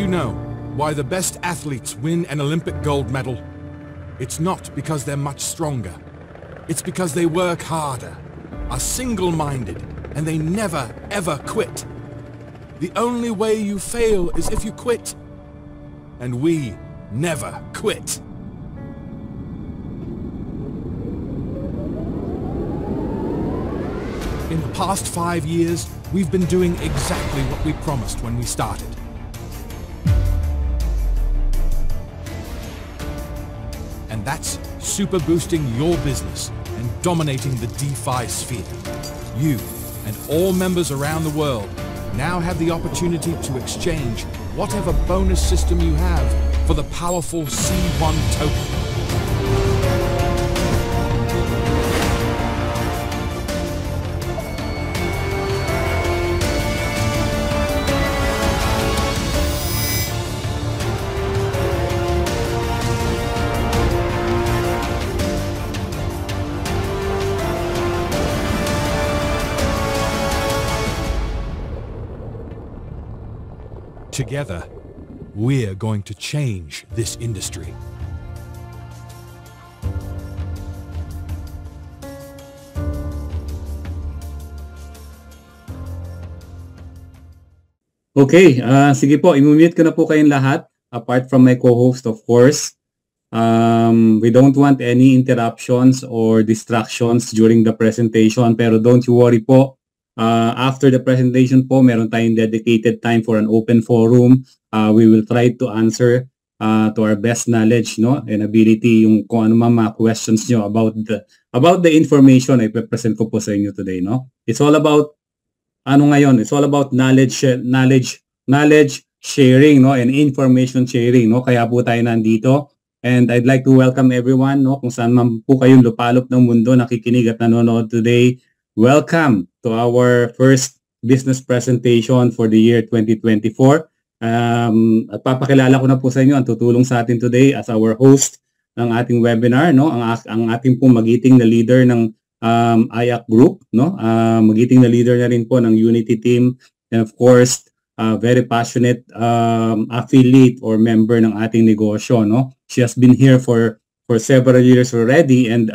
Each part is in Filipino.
you know why the best athletes win an Olympic gold medal? It's not because they're much stronger. It's because they work harder, are single-minded, and they never, ever quit. The only way you fail is if you quit. And we never quit. In the past 5 years, we've been doing exactly what we promised when we started. And that's super boosting your business and dominating the DeFi sphere. You and all members around the world now have the opportunity to exchange whatever bonus system you have for the powerful C1 token. Together, we're going to change this industry. Okay, sige po, i-mute ko na po kayong lahat, apart from my co-host, of course. We don't want any interruptions or distractions during the presentation, pero don't you worry po. After the presentation po, meron tayong dedicated time for an open forum. We will try to answer to our best knowledge, no, and ability yung kung ano mga questions nyo about the information I present ko po sa inyo today, no. It's all about it's all about knowledge sharing, no, and information sharing, no. Kaya po tayo nandito. And I'd like to welcome everyone, no, kung saan man po kayong lupalop ng mundo nakikinig at nanonood today. Welcome to our first business presentation for the year 2024. At papakilala ko na po sa inyo ang tutulong sa atin today as our host ng ating webinar, no, ang ating pong magiting na leader ng IAC Group, no, magiting na leader na rin po ng Unity team, and of course, very passionate affiliate or member ng ating negosyo, no. She has been here for several years already, and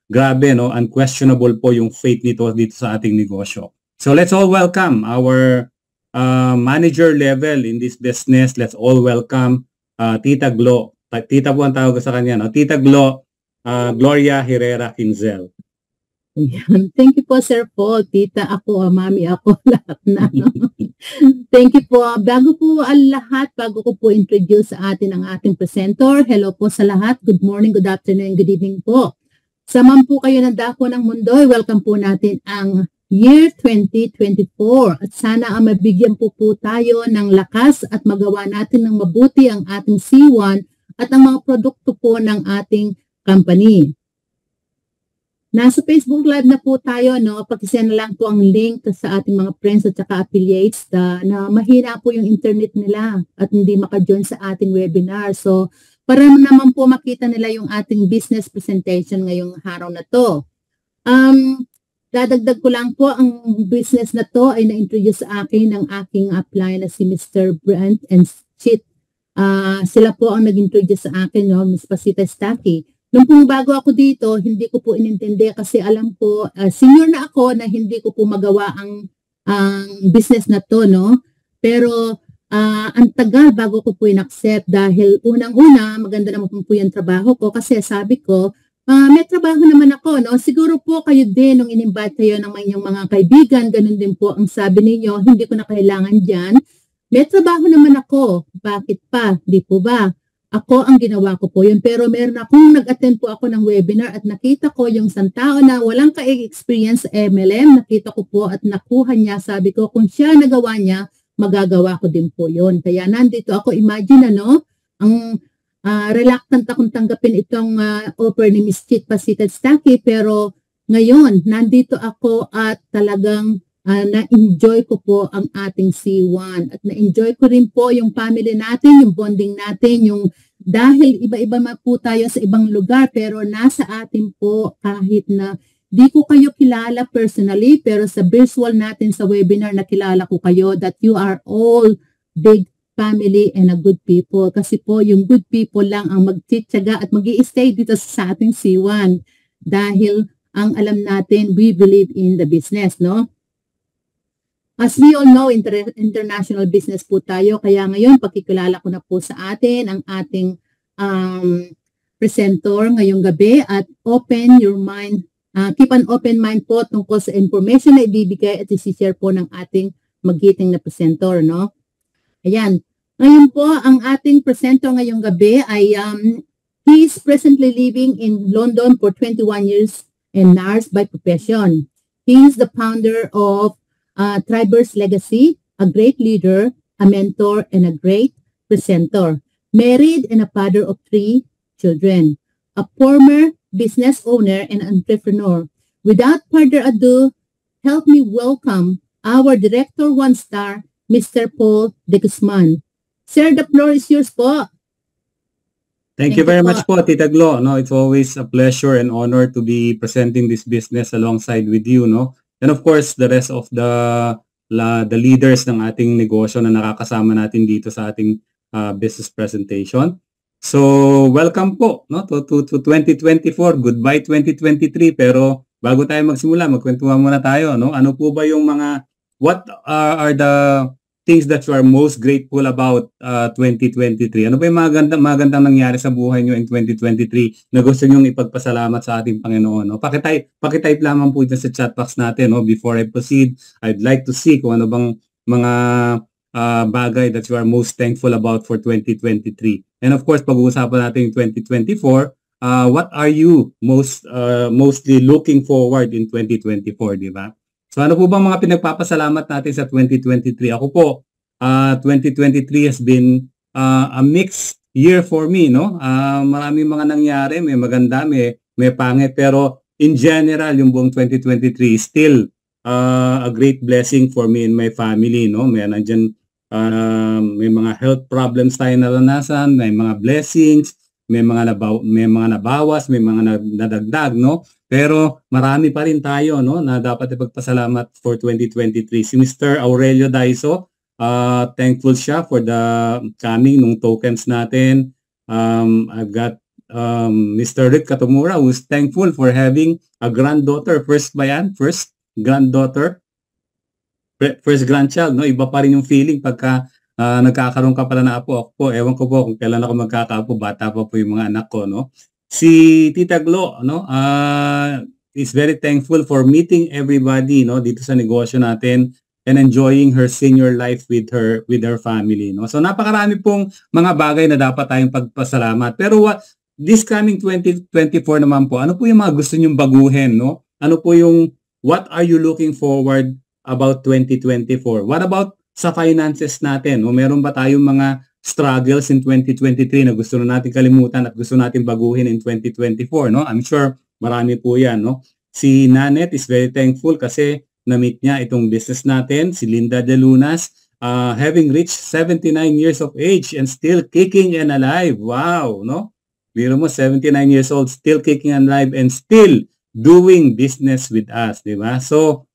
grabe, no, unquestionable po yung faith nito dito sa ating negosyo. So let's all welcome our manager level in this business. Let's all welcome Tita Glo. Tita po ang tawag sa kanya, no? Tita Glo, Gloria Herrera Quinzel. Thank you po, Sir Paul. Tita ako, mami ako, lahat na. No? Thank you po. Bago ko po introduce sa atin ang ating presenter. Hello po sa lahat. Good morning, good afternoon, good evening po. Saman po kayo ng dako ng mundo, welcome po natin ang year 2024. At sana mabigyan po tayo ng lakas at magawa natin ng mabuti ang ating C1 at ang mga produkto po ng ating company. Nasa Facebook Live na po tayo, no? Pakisend na lang po ang link sa ating mga friends at saka affiliates na mahina po yung internet nila at hindi maka-join sa ating webinar. So, para naman po makita nila yung ating business presentation ngayong araw na to. Dadagdag ko lang po, ang business na to ay na-introduce sa akin ng aking upline na si Mr. Brent and Chit. Sila po ang nag-introduce sa akin, no, Ms. Pasita Staki. Nung pong bago ako dito, hindi ko po inintindi kasi alam ko, senior na ako na hindi ko po magawa ang business na to, no? Pero ang tagal bago ko po in-accept dahil unang-una, maganda naman po yung trabaho ko kasi sabi ko, may trabaho naman ako, no? Siguro po kayo din nung in-invite kayo ng inyong mga kaibigan, ganun din po ang sabi ninyo, hindi ko na kailangan dyan. May trabaho naman ako, bakit pa? Di po ba? Ako ang ginawa ko po yun, pero meron akong nag-attend po ako ng webinar at nakita ko yung isang tao na walang ka-experience sa MLM, nakita ko po at nakuha niya, sabi ko, kung siya nagawa niya, magagawa ko din po yun. Kaya nandito ako, imagine ang reluctant akong tanggapin itong offer ni Ms. Chit Pasita Staki, pero ngayon, nandito ako at talagang na-enjoy ko po ang ating C1 at na-enjoy ko rin po yung family natin, yung bonding natin, yung dahil iba-iba po tayo sa ibang lugar pero nasa atin po kahit na di ko kayo kilala personally, pero sa virtual natin sa webinar nakilala ko kayo that you are all big family and a good people. Kasi po, yung good people lang ang magtityaga at mag-i-stay dito sa ating C1. Dahil ang alam natin, we believe in the business, no? As we all know, international business po tayo. Kaya ngayon, pakikilala ko na po sa atin ang ating presenter ngayong gabi at open your mind. Keep an open mind po tungkol sa information na ibibigay at isi-share po ng ating magiting na presenter, no? Ayan. Ngayon po, ang ating presenter ngayong gabi ay he is presently living in London for 21 years and nurse by profession. He is the founder of Triber's Legacy, a great leader, a mentor, and a great presenter. Married and a father of 3 children. A former business owner and entrepreneur. Without further ado, help me welcome our Director 1-Star, Mr. Paul De Guzman. Sir, the floor is yours po. Thank you very much po, Tita Glo. No, it's always a pleasure and honor to be presenting this business alongside with you, no? And of course, the rest of the leaders ng ating negosyo na nakakasama natin dito sa ating business presentation. So, welcome po, no, to 2024. Goodbye 2023. Pero bago tayo magsimula, magkwentuhan muna tayo, no? Ano po ba yung what are the things that you are most grateful about 2023? Ano ba yung magandang nangyari sa buhay nyo in 2023 na gusto nyo ipagpasalamat sa ating Panginoon? No? Pakitype lamang po dyan sa chat box natin. No? Before I proceed, I'd like to see kung ano bang mga bagay that you are most thankful about for 2023. And of course, pag-uusapan natin yung 2024, what are you mostly looking forward in 2024, di ba? So ano po bang mga pinagpapasalamat natin sa 2023? Ako po, 2023 has been a mixed year for me, no? Maraming mga nangyari, may maganda, may pangit, pero in general, yung buong 2023 is still a great blessing for me and my family, no? May mga health problems tayo naranasan, may mga blessings, may mga nabawas, may mga nadagdag, no? Pero marami pa rin tayo, no, na dapat ipagpasalamat for 2023. Si Mr. Aurelio Daiso, thankful siya for the coming ng tokens natin. I've got Mr. Rick Katomura, who's thankful for having a granddaughter. First grandchild, no? Iba pa rin yung feeling pagka nagkakaroon ka pala na apo. Ako po, ewan ko po kung kailan ako magkakaapo, bata pa po yung mga anak ko, no? Si Tita Glo, no, is very thankful for meeting everybody, no, dito sa negosyo natin and enjoying her senior life with her family, no. So napakarami pong mga bagay na dapat tayong pagpasalamat. Pero this coming 2024 naman po, ano po yung mga gusto nyong baguhin, no? Ano po yung what are you looking forward about 2024? What about sa finances natin? O meron ba tayong mga struggles in 2023 na gusto natin kalimutan at gusto natin baguhin in 2024, no? I'm sure marami po yan, no? Si Nanet is very thankful kasi na-meet niya itong business natin, si Linda De Lunas, having reached 79 years of age and still kicking and alive. Wow, no? Biro mo, 79 years old, still kicking and alive and still doing business with us, di ba? So,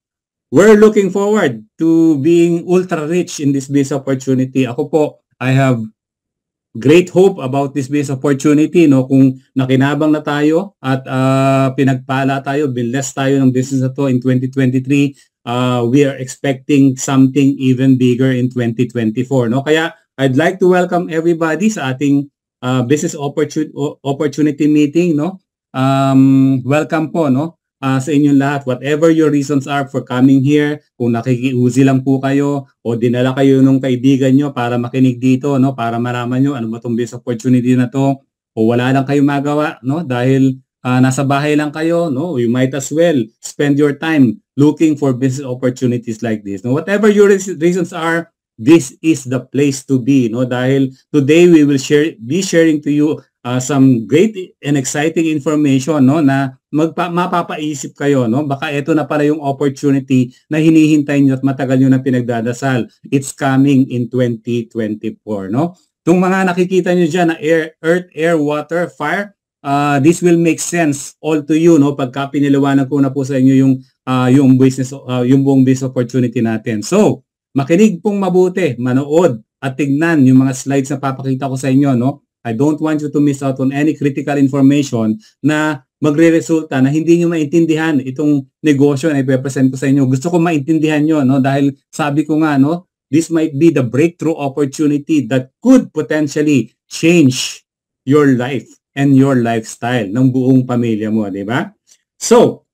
we're looking forward to being ultra rich in this business opportunity. Ako po, I have great hope about this business opportunity, no? Kung nakinabang na tayo at pinagpala tayo, binless tayo ng business na to in 2023, we are expecting something even bigger in 2024, no? Kaya I'd like to welcome everybody sa ating business opportunity meeting, no? Welcome po, no? Sa inyong lahat, whatever your reasons are for coming here, kung nakikiuzi lang po kayo o dinala kayo nung kaibigan nyo para makinig dito, no, para malaman nyo ano ba itong business opportunity na to, o wala lang kayong magawa, no, dahil nasa bahay lang kayo, no, you might as well spend your time looking for business opportunities like this. No, whatever your reasons are, this is the place to be, no, dahil today we will be sharing to you some great and exciting information, no, na mapapaisip kayo, no, baka ito na pala yung opportunity na hinihintay nyo at matagal nyo na pinagdadasal. It's coming in 2024, no. Itong mga nakikita nyo dyan na earth, air, water, fire, this will make sense all to you, no, pagka piniliwanag ko na po sa inyo yung business, yung buong business opportunity natin. So, makinig pong mabuti, manood at tignan yung mga slides na papakita ko sa inyo, no? I don't want you to miss out on any critical information na magre-resulta na hindi nyo maintindihan itong negosyo na ipe-present ko sa inyo. Gusto ko maintindihan nyo, no? Dahil sabi ko nga, no, this might be the breakthrough opportunity that could potentially change your life and your lifestyle ng buong pamilya mo, di ba? So,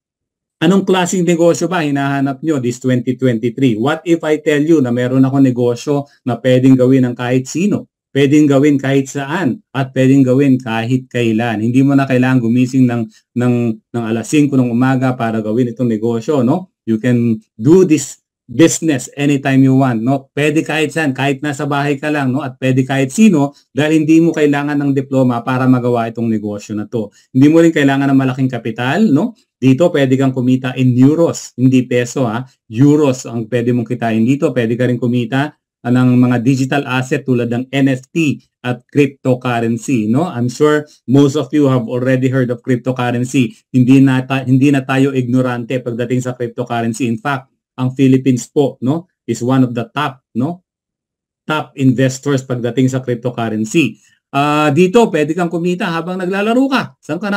anong klaseng negosyo ba hinahanap nyo this 2023? What if I tell you na meron ako negosyo na pwedeng gawin ng kahit sino? Pwedeng gawin kahit saan at pwedeng gawin kahit kailan. Hindi mo na kailangan gumising ng alas 5 ng umaga para gawin itong negosyo, no? You can do this business anytime you want, no? Pwede kahit saan, kahit nasa bahay ka lang, no? At pwede kahit sino dahil hindi mo kailangan ng diploma para magawa itong negosyo na to. Hindi mo rin kailangan ng malaking kapital, no? Dito pwede kang kumita in euros, hindi peso ha. Euros ang pwede mong kitain dito. Pwede ka rin kumita ng mga digital asset tulad ng NFT at cryptocurrency, no? I'm sure most of you have already heard of cryptocurrency. Hindi na tayo ignorante pagdating sa cryptocurrency. In fact, ang Philippines po, no, is one of the top investors pagdating sa cryptocurrency. Dito pwede kang kumita habang naglalaro ka. Saan ka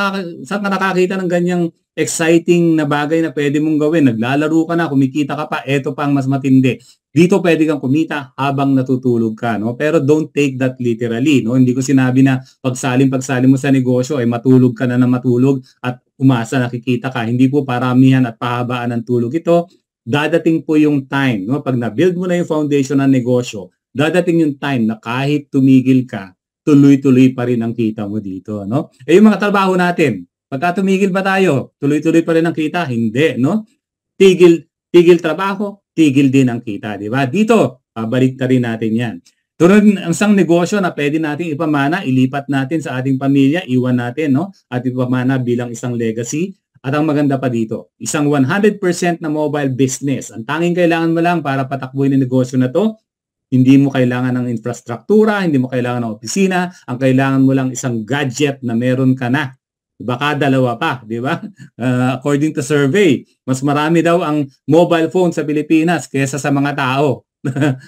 nakakita ng ganyang exciting na bagay na pwede mong gawin? Naglalaro ka na, kumikita ka pa, eto pa ang mas matindi. Dito pwede kang kumita habang natutulog ka, no? Pero don't take that literally, no? Hindi ko sinabi na pagsalim mo sa negosyo ay matulog ka na matulog at umasa nakikita ka. Hindi po paramihan at pahabaan ng tulog ito. Dadating po yung time, no? Pag na-build mo na yung foundation ng negosyo, dadating yung time na kahit tumigil ka, tuloy-tuloy pa rin ang kita mo dito, no? Yung mga trabaho natin, pagka tumigil ba tayo, tuloy-tuloy pa rin ang kita? Hindi, no? Tigil trabaho, tigil din ang kita, di ba? Dito, pabalik na rin natin yan. Tulad ng isang negosyo na pwede natin ipamana, ilipat natin sa ating pamilya, iwan natin, no? At ipamana bilang isang legacy. At ang maganda pa dito, isang 100% na mobile business. Ang tanging kailangan mo lang para patakbuhin ang negosyo na to, hindi mo kailangan ng infrastruktura, hindi mo kailangan ng opisina, ang kailangan mo lang isang gadget na meron ka na. Baka dalawa pa, di ba? According to survey, mas marami daw ang mobile phone sa Pilipinas kaysa sa mga tao.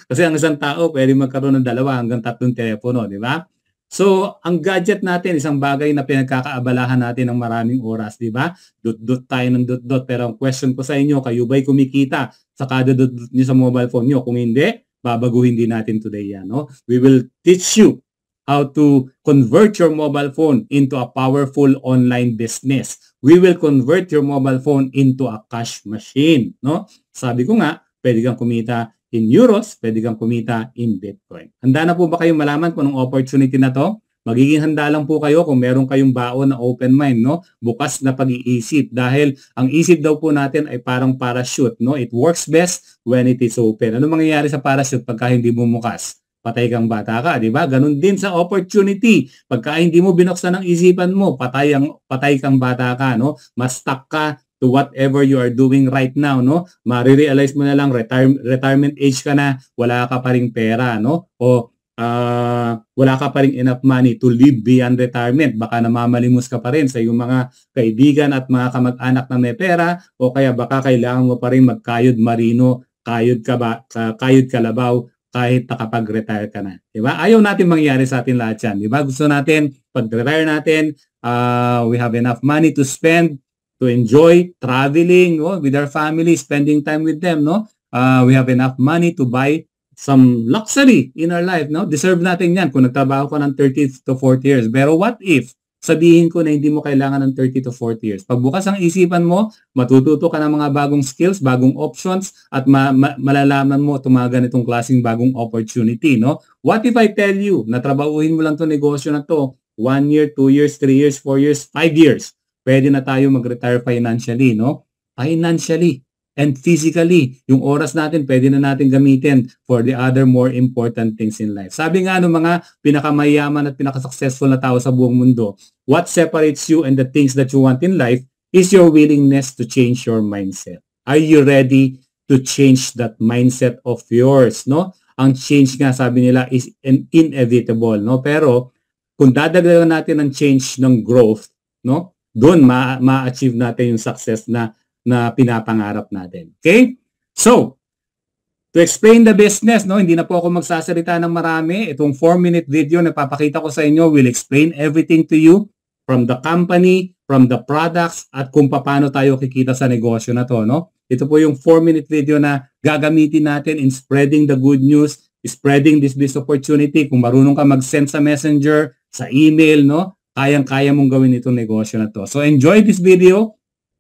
Kasi ang isang tao pwede magkaroon ng 2 hanggang 3 telepono, di ba? So, ang gadget natin, isang bagay na pinagkakaabalahan natin ng maraming oras, di ba? Dot-dot tayo ng dot-dot. Pero ang question ko sa inyo, kayo ba'y kumikita sa kada dot-dot nyo sa mobile phone nyo? Kung hindi, babaguhin din natin today yan, no? We will teach you how to convert your mobile phone into a powerful online business. We will convert your mobile phone into a cash machine, no? Sabi ko nga, pwede kang kumita in euros, pwede kang kumita in Bitcoin. Handa na po ba kayong malaman kung anong opportunity na to? Magiging handa lang po kayo kung meron kayong baon na open mind, no? Bukas na pag-iisip dahil ang isip daw po natin ay parang parachute, no? It works best when it is open. Ano mangyayari sa parachute pagka hindi mo bukas? Patay kang bata ka, di ba? Ganun din sa opportunity. Pagka hindi mo binuksan ang isipan mo, patay kang bata ka, no? Mas stuck ka to whatever you are doing right now, no? Marirealize mo na lang retirement age ka na, wala ka pa ring pera, no? O wala ka pa ring enough money to live beyond retirement. Baka namamalimos ka pa rin sa iyong mga kaibigan at mga kamag-anak na may pera o kaya baka kailangan mo pa rin magkayod marino, kayod kalabaw kahit nakapag-retire ka na. Diba? Ayaw natin mangyari sa atin lahat yan. Diba? Gusto natin, pag-retire natin, we have enough money to spend, to enjoy traveling, no, with our family, spending time with them, no? We have enough money to buy some luxury in our life, no? Deserve natin yan kung nagtrabaho ka ng 30 to 40 years. Pero what if sabihin ko na hindi mo kailangan ng 30 to 40 years? Pagbukas ang isipan mo, matututo ka ng mga bagong skills, bagong options, at malalaman mo itong mga ganitong klaseng bagong opportunity, no? What if I tell you na trabahuhin mo lang itong negosyo na to 1 year, 2 years, 3 years, 4 years, 5 years? Pwede na tayo mag-retire financially, no? Financially and physically. Yung oras natin, pwede na natin gamitin for the other more important things in life. Sabi nga ng mga pinakamayaman at pinakasuccessful na tao sa buong mundo, what separates you and the things that you want in life is your willingness to change your mindset. Are you ready to change that mindset of yours, no? Ang change nga, sabi nila, is inevitable, no? Pero kung dadagdagan natin ang change ng growth, no? Doon ma-achieve natin yung success na pinapangarap natin. Okay? So, To explain the business, no, hindi na po ako magsasalita ng marami. Itong 4-minute video na papakita ko sa inyo will explain everything to you from the company, from the products, at kung paano tayo kikita sa negosyo na to, no? Ito po yung 4-minute video na gagamitin natin in spreading the good news, spreading this business opportunity. Kung marunong ka mag-send sa messenger, sa email, no? Kayang-kaya mong gawin itong negosyo na to. So enjoy this video.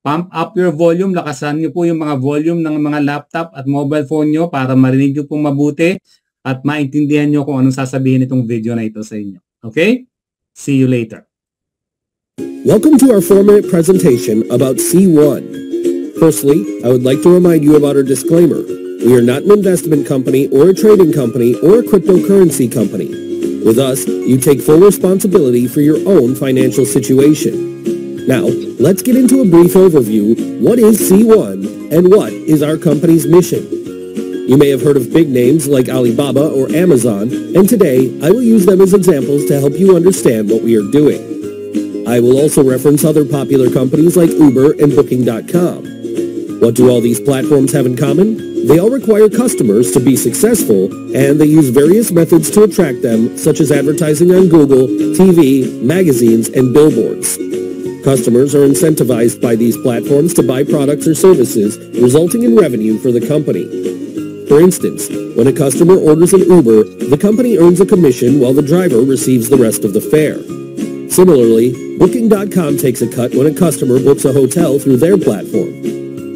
Pump up your volume. Lakasan niyo po yung mga volume ng mga laptop at mobile phone niyo para marinig niyo pong mabuti at maintindihan niyo kung anong sasabihin itong video na ito sa inyo. Okay? See you later. Welcome to our 4-minute presentation about C1. Firstly, I would like to remind you about our disclaimer. We are not an investment company or a trading company or a cryptocurrency company. With us, you take full responsibility for your own financial situation. Now, let's get into a brief overview. What is C1 and what is our company's mission? You may have heard of big names like Alibaba or Amazon, and today I will use them as examples to help you understand what we are doing. I will also reference other popular companies like Uber and Booking.com. What do all these platforms have in common? They all require customers to be successful, and they use various methods to attract them, such as advertising on Google, TV, magazines, and billboards. Customers are incentivized by these platforms to buy products or services, resulting in revenue for the company. For instance, when a customer orders an Uber, the company earns a commission while the driver receives the rest of the fare. Similarly, Booking.com takes a cut when a customer books a hotel through their platform.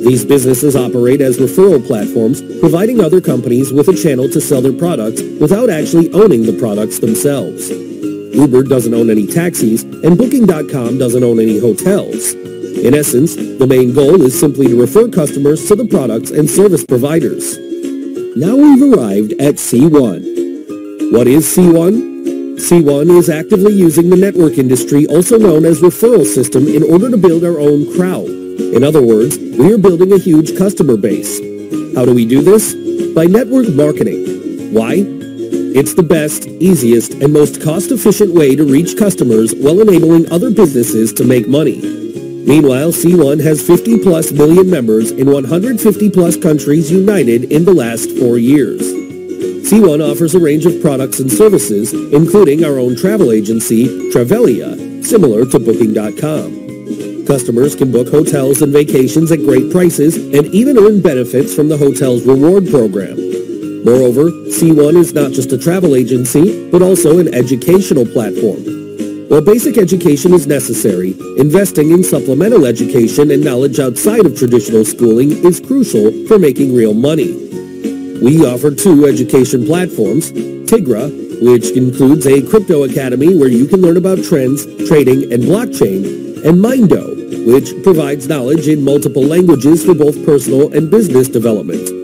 These businesses operate as referral platforms, providing other companies with a channel to sell their products without actually owning the products themselves. Uber doesn't own any taxis, and Booking.com doesn't own any hotels. In essence, the main goal is simply to refer customers to the products and service providers. Now we've arrived at C1. What is C1? C1 is actively using the network industry, also known as referral system, in order to build our own crowd. In other words, we are building a huge customer base. How do we do this? By network marketing. Why? It's the best, easiest, and most cost-efficient way to reach customers while enabling other businesses to make money. Meanwhile, C1 has 50-plus million members in 150-plus countries united in the last 4 years. C1 offers a range of products and services, including our own travel agency, Travelia, similar to Booking.com. Customers can book hotels and vacations at great prices and even earn benefits from the hotel's reward program. Moreover, C1 is not just a travel agency, but also an educational platform. While basic education is necessary, investing in supplemental education and knowledge outside of traditional schooling is crucial for making real money. We offer 2 education platforms, Tigra, which includes a crypto academy where you can learn about trends, trading, and blockchain, and Mindo, which provides knowledge in multiple languages for both personal and business development.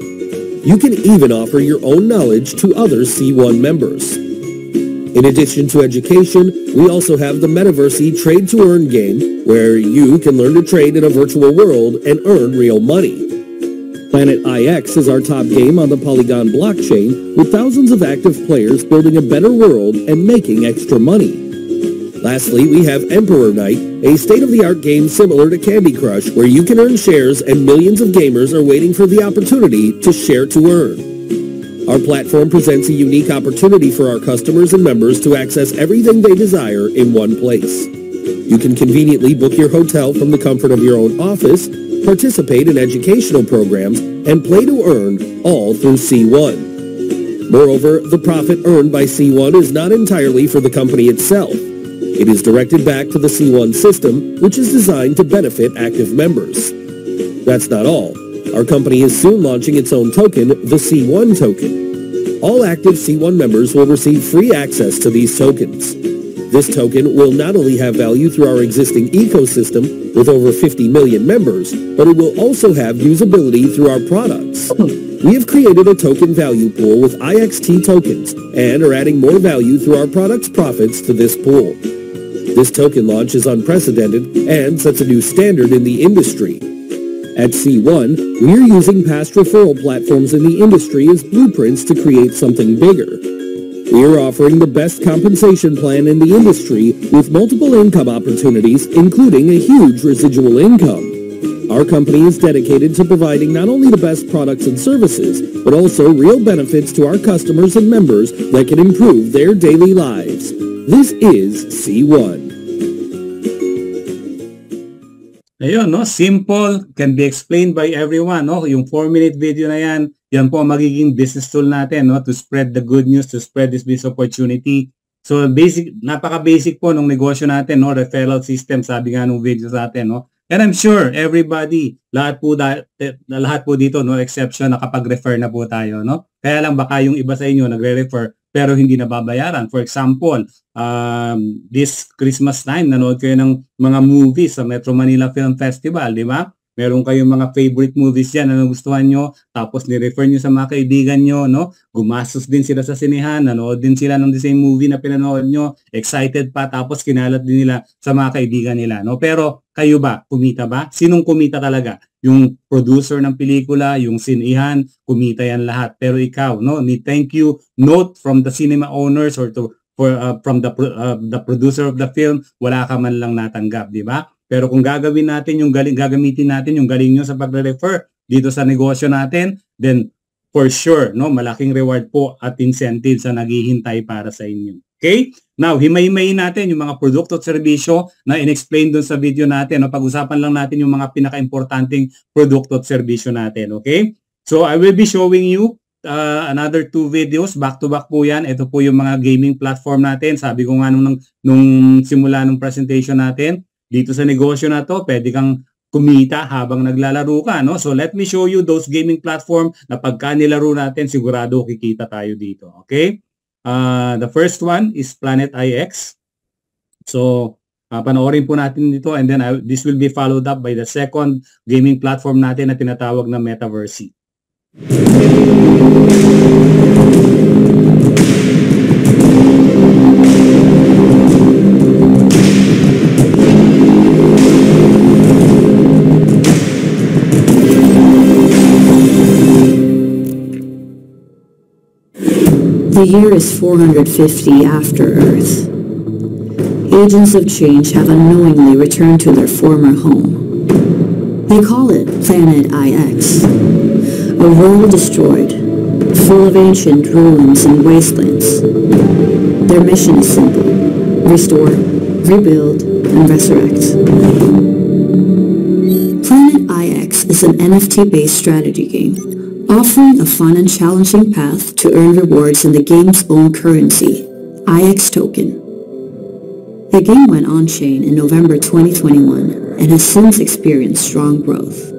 You can even offer your own knowledge to other C1 members. In addition to education, we also have the Metaverse Trade to Earn game, where you can learn to trade in a virtual world and earn real money. Planet IX is our top game on the Polygon blockchain, with thousands of active players building a better world and making extra money. Lastly, we have Emperor Night, a state-of-the-art game similar to Candy Crush, where you can earn shares and millions of gamers are waiting for the opportunity to share to earn. Our platform presents a unique opportunity for our customers and members to access everything they desire in one place. You can conveniently book your hotel from the comfort of your own office, participate in educational programs, and play to earn, all through C1. Moreover, the profit earned by C1 is not entirely for the company itself. It is directed back to the C1 system, which is designed to benefit active members. That's not all. Our company is soon launching its own token, the C1 token. All active C1 members will receive free access to these tokens. This token will not only have value through our existing ecosystem with over 50 million members, but it will also have usability through our products. We have created a token value pool with IXT tokens and are adding more value through our product's profits to this pool. This token launch is unprecedented and sets a new standard in the industry. At C1, we are using past referral platforms in the industry as blueprints to create something bigger. We are offering the best compensation plan in the industry with multiple income opportunities, including a huge residual income. Our company is dedicated to providing not only the best products and services, but also real benefits to our customers and members that can improve their daily lives. This is C1. Ayun, no? Simple, can be explained by everyone, no? Yung 4-minute video na yan, yan po ang magiging business tool natin, no? To spread the good news, to spread this business opportunity. So basic, napaka-basic po ng negosyo natin, no? Referral system, sabi nga nung video sa atin, no? And I'm sure everybody, lahat po dito, no exception, nakapag-refer na po tayo, no? Kaya lang baka yung iba sa inyo nagre-refer pero hindi nababayaran. For example, this Christmas time, nanood kayo ng mga movies sa Metro Manila Film Festival, di ba? Meron kayong mga favorite movies yan na nagustuhan nyo, tapos ni-refer nyo sa mga kaibigan nyo, no? Gumastos din sila sa sinehan, nanood din sila ng the same movie na pinanood nyo, excited pa, tapos kinalat din nila sa mga kaibigan nila, no? Pero kayo ba? Kumita ba? Sinong kumita talaga? Yung producer ng pelikula, yung sinihan, kumita yan lahat. Pero ikaw, no? Thank you note from the cinema owners or from the producer of the film, wala ka man lang natanggap, di ba? Pero kung gagamitin natin yung galing nyo sa pagre-refer dito sa negosyo natin, then for sure, no, malaking reward po at incentives na naghihintay para sa inyo. Okay? Now, himay-himayin natin yung mga produkto at serbisyo na in-explain doon sa video natin. No? Pag-usapan lang natin yung mga pinaka-importanting produkto at serbisyo natin. Okay? So, I will be showing you another 2 videos. Back-to-back po yan. Ito po yung mga gaming platform natin. Sabi ko nga nung simula ng presentation natin, dito sa negosyo na to, pwede kang kumita habang naglalaro ka, no? So let me show you those gaming platform na pagka nilaro natin, sigurado kikita tayo dito, okay? The first one is Planet IX. So, panoorin po natin dito and then this will be followed up by the second gaming platform natin na tinatawag na Metaverse. The year is 450 after Earth. Agents of change have unknowingly returned to their former home. They call it Planet IX, a world destroyed, full of ancient ruins and wastelands. Their mission is simple: restore, rebuild, and resurrect. Planet IX is an NFT-based strategy game, offering a fun and challenging path to earn rewards in the game's own currency, IX token. The game went on-chain in November 2021 and has since experienced strong growth.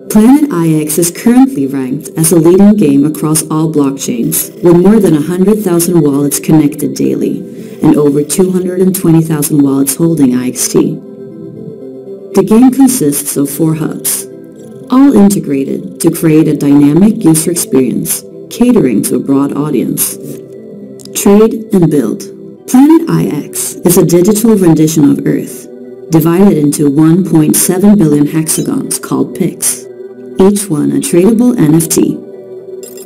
Planet IX is currently ranked as a leading game across all blockchains, with more than 100,000 wallets connected daily and over 220,000 wallets holding IXT. The game consists of 4 hubs, all integrated to create a dynamic user experience, catering to a broad audience. Trade and build. Planet IX is a digital rendition of Earth, divided into 1.7 billion hexagons called PIX, each one a tradable NFT.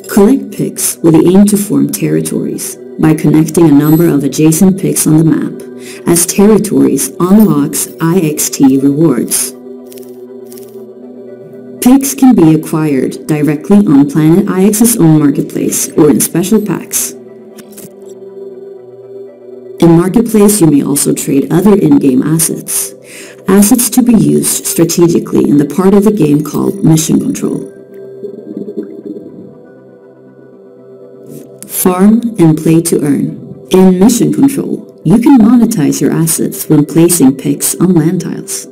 Collect PIX with the aim to form territories by connecting a number of adjacent PIX on the map. As territories unlocks IXT rewards. PIX can be acquired directly on Planet IX's own marketplace or in special packs. In Marketplace, you may also trade other in-game assets. Assets to be used strategically in the part of the game called Mission Control. Farm and play to earn. In Mission Control, you can monetize your assets when placing PIX on land tiles.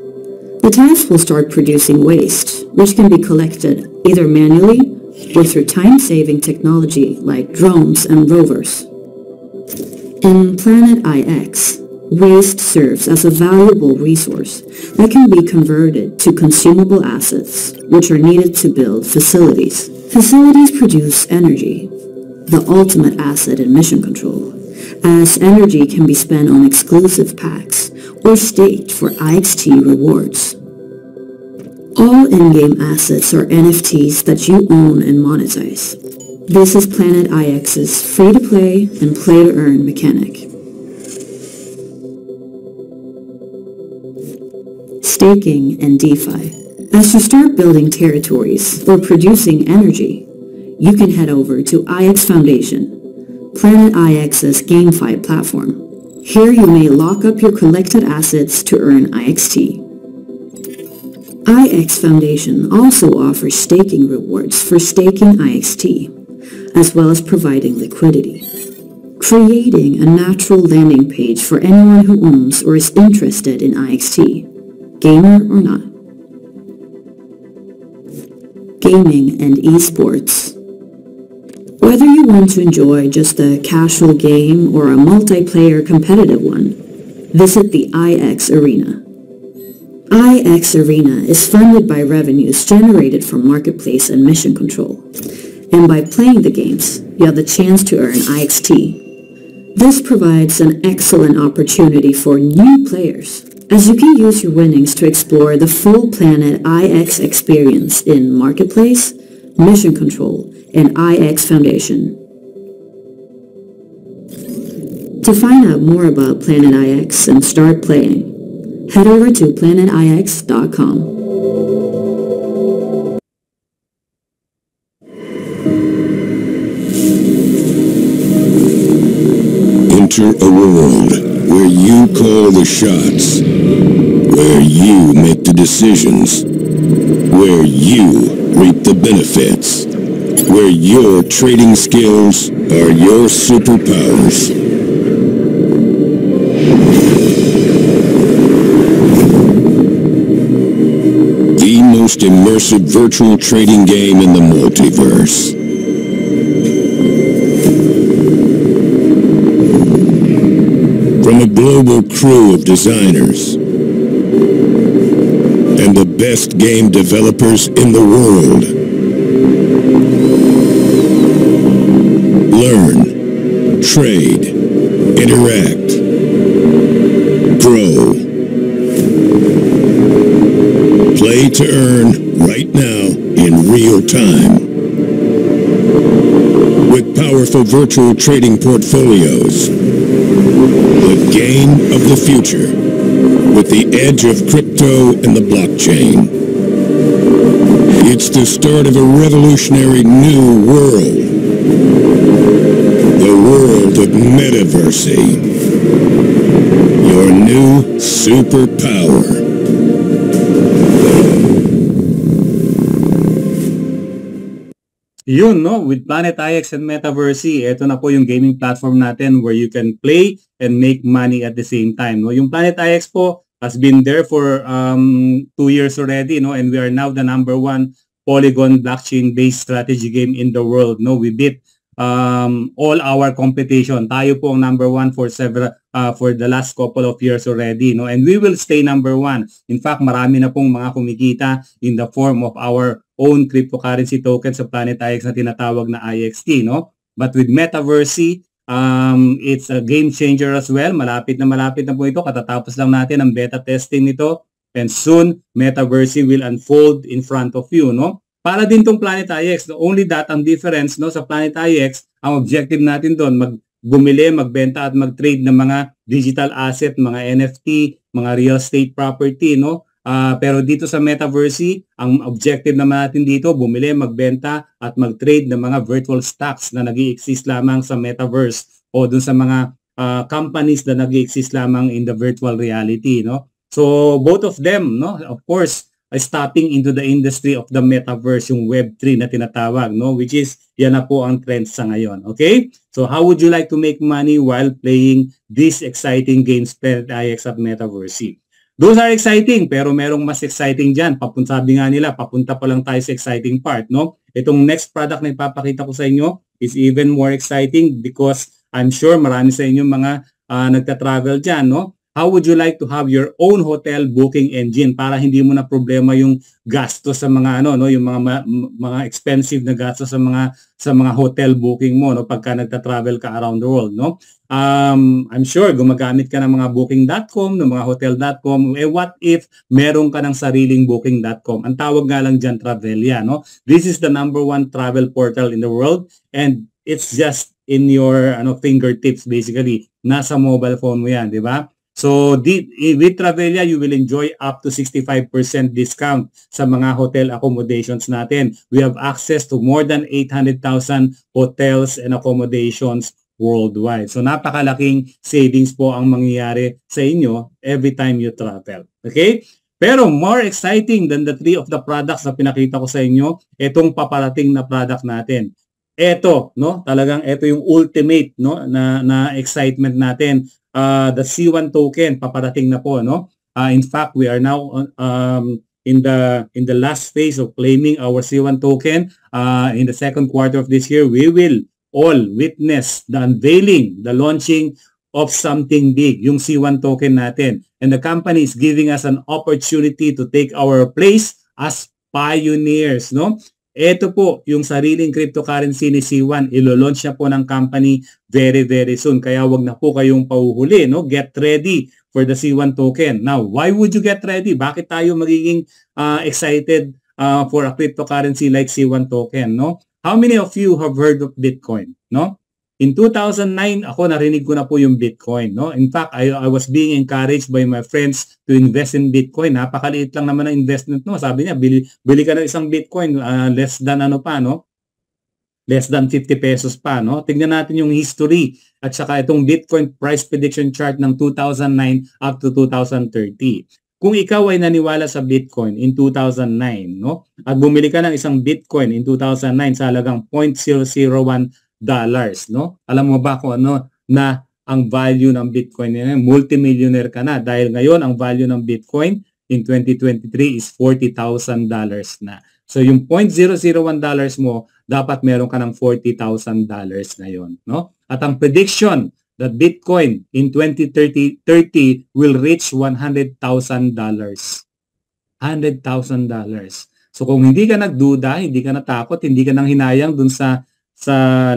The tiles will start producing waste, which can be collected either manually or through time-saving technology like drones and rovers. In Planet IX, waste serves as a valuable resource that can be converted to consumable assets, which are needed to build facilities. Facilities produce energy, the ultimate asset in Mission Control, as energy can be spent on exclusive packs or staked for IXT rewards. All in-game assets are NFTs that you own and monetize. This is Planet IX's free-to-play and play-to-earn mechanic. Staking and DeFi. As you start building territories or producing energy, you can head over to IX Foundation, Planet IX's GameFi platform. Here you may lock up your collected assets to earn IXT. IX Foundation also offers staking rewards for staking IXT, as well as providing liquidity, creating a natural landing page for anyone who owns or is interested in IXT, gamer or not. Gaming and esports. Whether you want to enjoy just a casual game or a multiplayer competitive one, visit the IX Arena. IX Arena is funded by revenues generated from marketplace and mission control, and by playing the games, you have the chance to earn IXT. This provides an excellent opportunity for new players, as you can use your winnings to explore the full Planet IX experience in marketplace, mission control, and IX Foundation. To find out more about Planet IX and start playing, head over to planetix.com. Enter a world where you call the shots, where you make the decisions, where you reap the benefits, where your trading skills are your superpowers. The most immersive virtual trading game in the multiverse. From a global crew of designers and the best game developers in the world. Learn, trade, interact, grow. Play to earn right now in real time. With powerful virtual trading portfolios. The game of the future, with the edge of crypto and the blockchain. It's the start of a revolutionary new world. The world of Metaversity. Your new superpower. Yun, no? With Planet IX and Metaversity, ito na po yung gaming platform natin where you can play and make money at the same time. No? Yung Planet IX po has been there for 2 years already, no? And we are now the #1 Polygon blockchain-based strategy game in the world. No? We beat all our competition. Tayo po ang #1 for the last couple of years already, no? And we will stay #1. In fact, marami na pong mga kumikita in the form of our own cryptocurrency token sa Planet IX na tinatawag na IXT, no? But with Metaversity, it's a game changer as well. Malapit na po ito. Katatapos lang natin ang beta testing nito. And soon, Metaversity will unfold in front of you, no? Para din tong Planet IX, the only that ang difference, no, sa Planet IX, ang objective natin doon, bumili, magbenta at mag-trade ng mga digital asset, mga NFT, mga real estate property, no? Pero dito sa Metaversity, ang objective naman natin dito, bumili, magbenta at mag-trade ng mga virtual stocks na nag-i-exist lamang sa Metaverse o dun sa mga companies na nag-i-exist lamang in the virtual reality, no? So both of them, no, of course, is tapping into the industry of the Metaverse, yung Web3 na tinatawag, no, which is yan na po ang trend sa ngayon. Okay? So how would you like to make money while playing these exciting games, Planet IX at Metaversity? Those are exciting, pero merong mas exciting dyan. Sabi nga nila, papunta pa lang tayo sa exciting part, no? Itong next product na ipapakita ko sa inyo is even more exciting because I'm sure marami sa inyo mga nagta-travel dyan, no? How would you like to have your own hotel booking engine para hindi mo na problema yung gastos sa mga yung mga expensive na gastos sa mga hotel booking mo, no, pagka nagta-travel ka around the world, no? I'm sure gumagamit ka ng mga booking.com, ng mga hotel.com. What if meron ka ng sariling booking.com? Ang tawag nga lang diyan Travelia, no? This is the #1 travel portal in the world and it's just in your fingertips basically. Nasa mobile phone mo 'yan, di ba? So with Travelia, you will enjoy up to 65% discount sa mga hotel accommodations natin. We have access to more than 800,000 hotels and accommodations worldwide. So napakalaking savings po ang mangyayari sa inyo every time you travel. Okay? Pero more exciting than the three of the products na pinakita ko sa inyo, itong paparating na product natin. Ito, no? Talagang ito yung ultimate, no, na excitement natin. The C1 token paparating na po, no? In fact, we are now in the last phase of claiming our C1 token. In the second quarter of this year, we will all witness the unveiling, the launching of something big, yung C1 token natin. And the company is giving us an opportunity to take our place as pioneers, no? Ito po yung sariling cryptocurrency ni C1. Ilo-launch na po ng company very, very soon. Kaya wag na po kayong pauhuli, no? Get ready for the C1 token. Now, why would you get ready? Bakit tayo magiging excited for a cryptocurrency like C1 token, no? How many of you have heard of Bitcoin, no? In 2009, ako narinig ko na po yung Bitcoin, no? In fact, I was being encouraged by my friends to invest in Bitcoin. Napakaliit lang naman ang investment, no? Sabi niya, bili ka ng isang Bitcoin, less than ano pa, no? Less than 50 pesos pa, no? Tingnan natin yung history at saka itong Bitcoin price prediction chart ng 2009 up to 2030. Kung ikaw ay naniwala sa Bitcoin in 2009, no? At bumili ka ng isang Bitcoin in 2009 sa halagang $0.001, no? Alam mo ba kung ano na ang value ng Bitcoin ngayon? Multimillionaire ka na dahil ngayon ang value ng Bitcoin in 2023 is $40,000 na. So yung $0.001 mo, dapat meron ka ng $40,000 ngayon, no? At ang prediction that Bitcoin in 2030 will reach $100,000. $100,000. So kung hindi ka nagduda, hindi ka natakot, hindi ka nang hinayang dun sa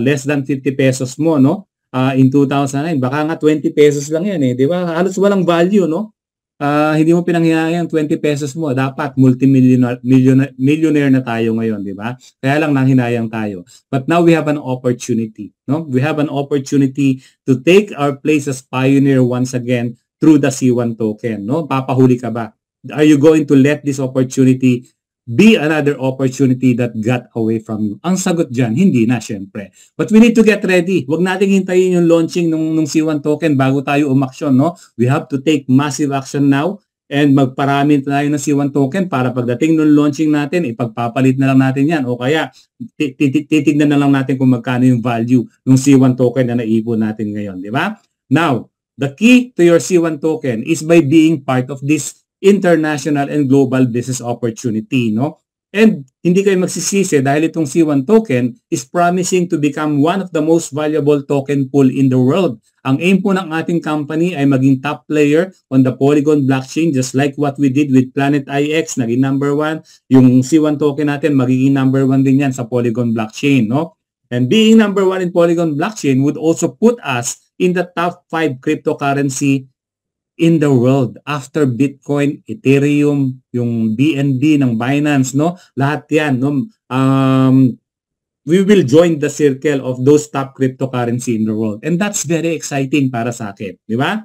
less than 50 pesos mo, no? In 2009, baka nga 20 pesos lang yan, eh, di ba? Halos walang value, no? Hindi mo pinanghihayang 20 pesos mo, dapat millionaire na tayo ngayon, di ba? Kaya lang nanghinayang tayo. But now we have an opportunity, no? We have an opportunity to take our place as pioneer once again through the C1 token, no? Papahuli ka ba? Are you going to let this opportunity be another opportunity that got away from you? Ang sagot dyan, hindi na, syempre. But we need to get ready. Huwag nating hintayin yung launching ng C1 token bago tayo umaksyon, no? We have to take massive action now and magparami tayo ng C1 token para pagdating ng launching natin, ipagpapalit na lang natin yan. O kaya, titignan na lang natin kung magkano yung value ng C1 token na naipon natin ngayon, di ba? Now, the key to your C1 token is by being part of this international and global business opportunity, no? And hindi kayo magsisisi dahil itong C1 token is promising to become one of the most valuable token pool in the world. Ang aim po ng ating company ay maging top player on the Polygon blockchain, just like what we did with Planet IX, naging number 1. Yung C1 token natin magiging number 1 din yan sa Polygon blockchain, no? And being number 1 in Polygon blockchain would also put us in the top 5 cryptocurrency in the world after Bitcoin, Ethereum, yung BNB ng Binance, no? Lahat yan, no? We will join the circle of those top cryptocurrency in the world. And that's very exciting para sa akin, di ba?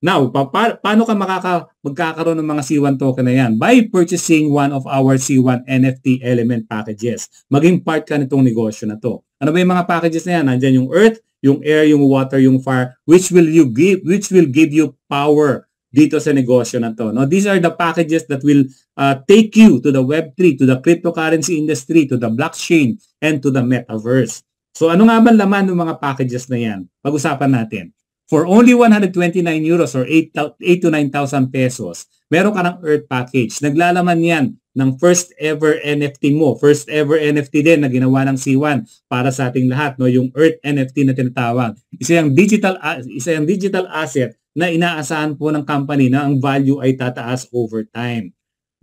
Now, paano ka magkakaroon ng mga C1 token na yan? By purchasing one of our C1 NFT element packages. Maging part ka nitong negosyo na to. Ano ba yung mga packages na yan? Nandyan yung Earth, yung air, yung water, yung fire, which will give you power dito sa negosyo na to. No? These are the packages that will take you to the Web3, to the cryptocurrency industry, to the blockchain, and to the metaverse. So ano nga ba laman ng mga packages na yan? Pag-usapan natin. For only 129 euros or 8 to 9,000 pesos, meron ka ng Earth package. Naglalaman yan ng first ever NFT mo. First ever NFT din na ginawa ng C1 para sa ating lahat, no? Yung Earth NFT na tinatawag. Isa yung digital asset na inaasahan po ng company na ang value ay tataas over time.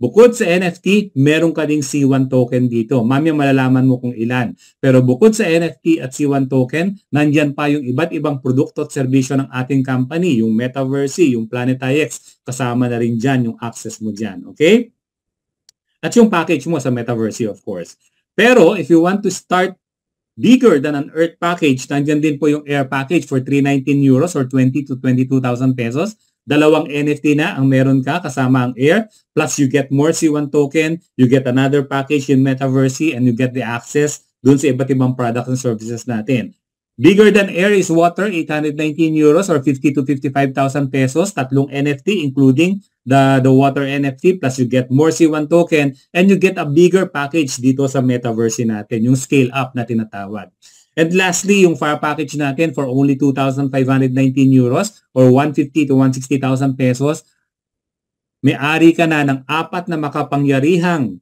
Bukod sa NFT, meron ka ding C1 token dito. Mamaya malalaman mo kung ilan. Pero bukod sa NFT at C1 token, nandyan pa yung iba't ibang produkto at serbisyo ng ating company. Yung Metaverse, yung Planet IX, kasama na rin dyan yung access mo dyan. Okay? At yung package mo sa Metaverse, of course. Pero if you want to start bigger than an Earth package, nandyan din po yung Air package for 319 euros or 20 to 22,000 pesos. Dalawang NFT na ang meron ka kasama ang Air, plus you get more C1 token, you get another package in Metaverse, and you get the access dun sa iba't ibang products and services natin. Bigger than Air is Water, 819 euros or 50 to 55,000 pesos. Tatlong NFT including the Water NFT, plus you get more C1 token and you get a bigger package dito sa Metaverse natin, yung scale up na tinatawag. And lastly, yung Fire package natin for only 2,519 euros or 150 to 160,000 pesos. May-ari ka na ng 4 na makapangyarihang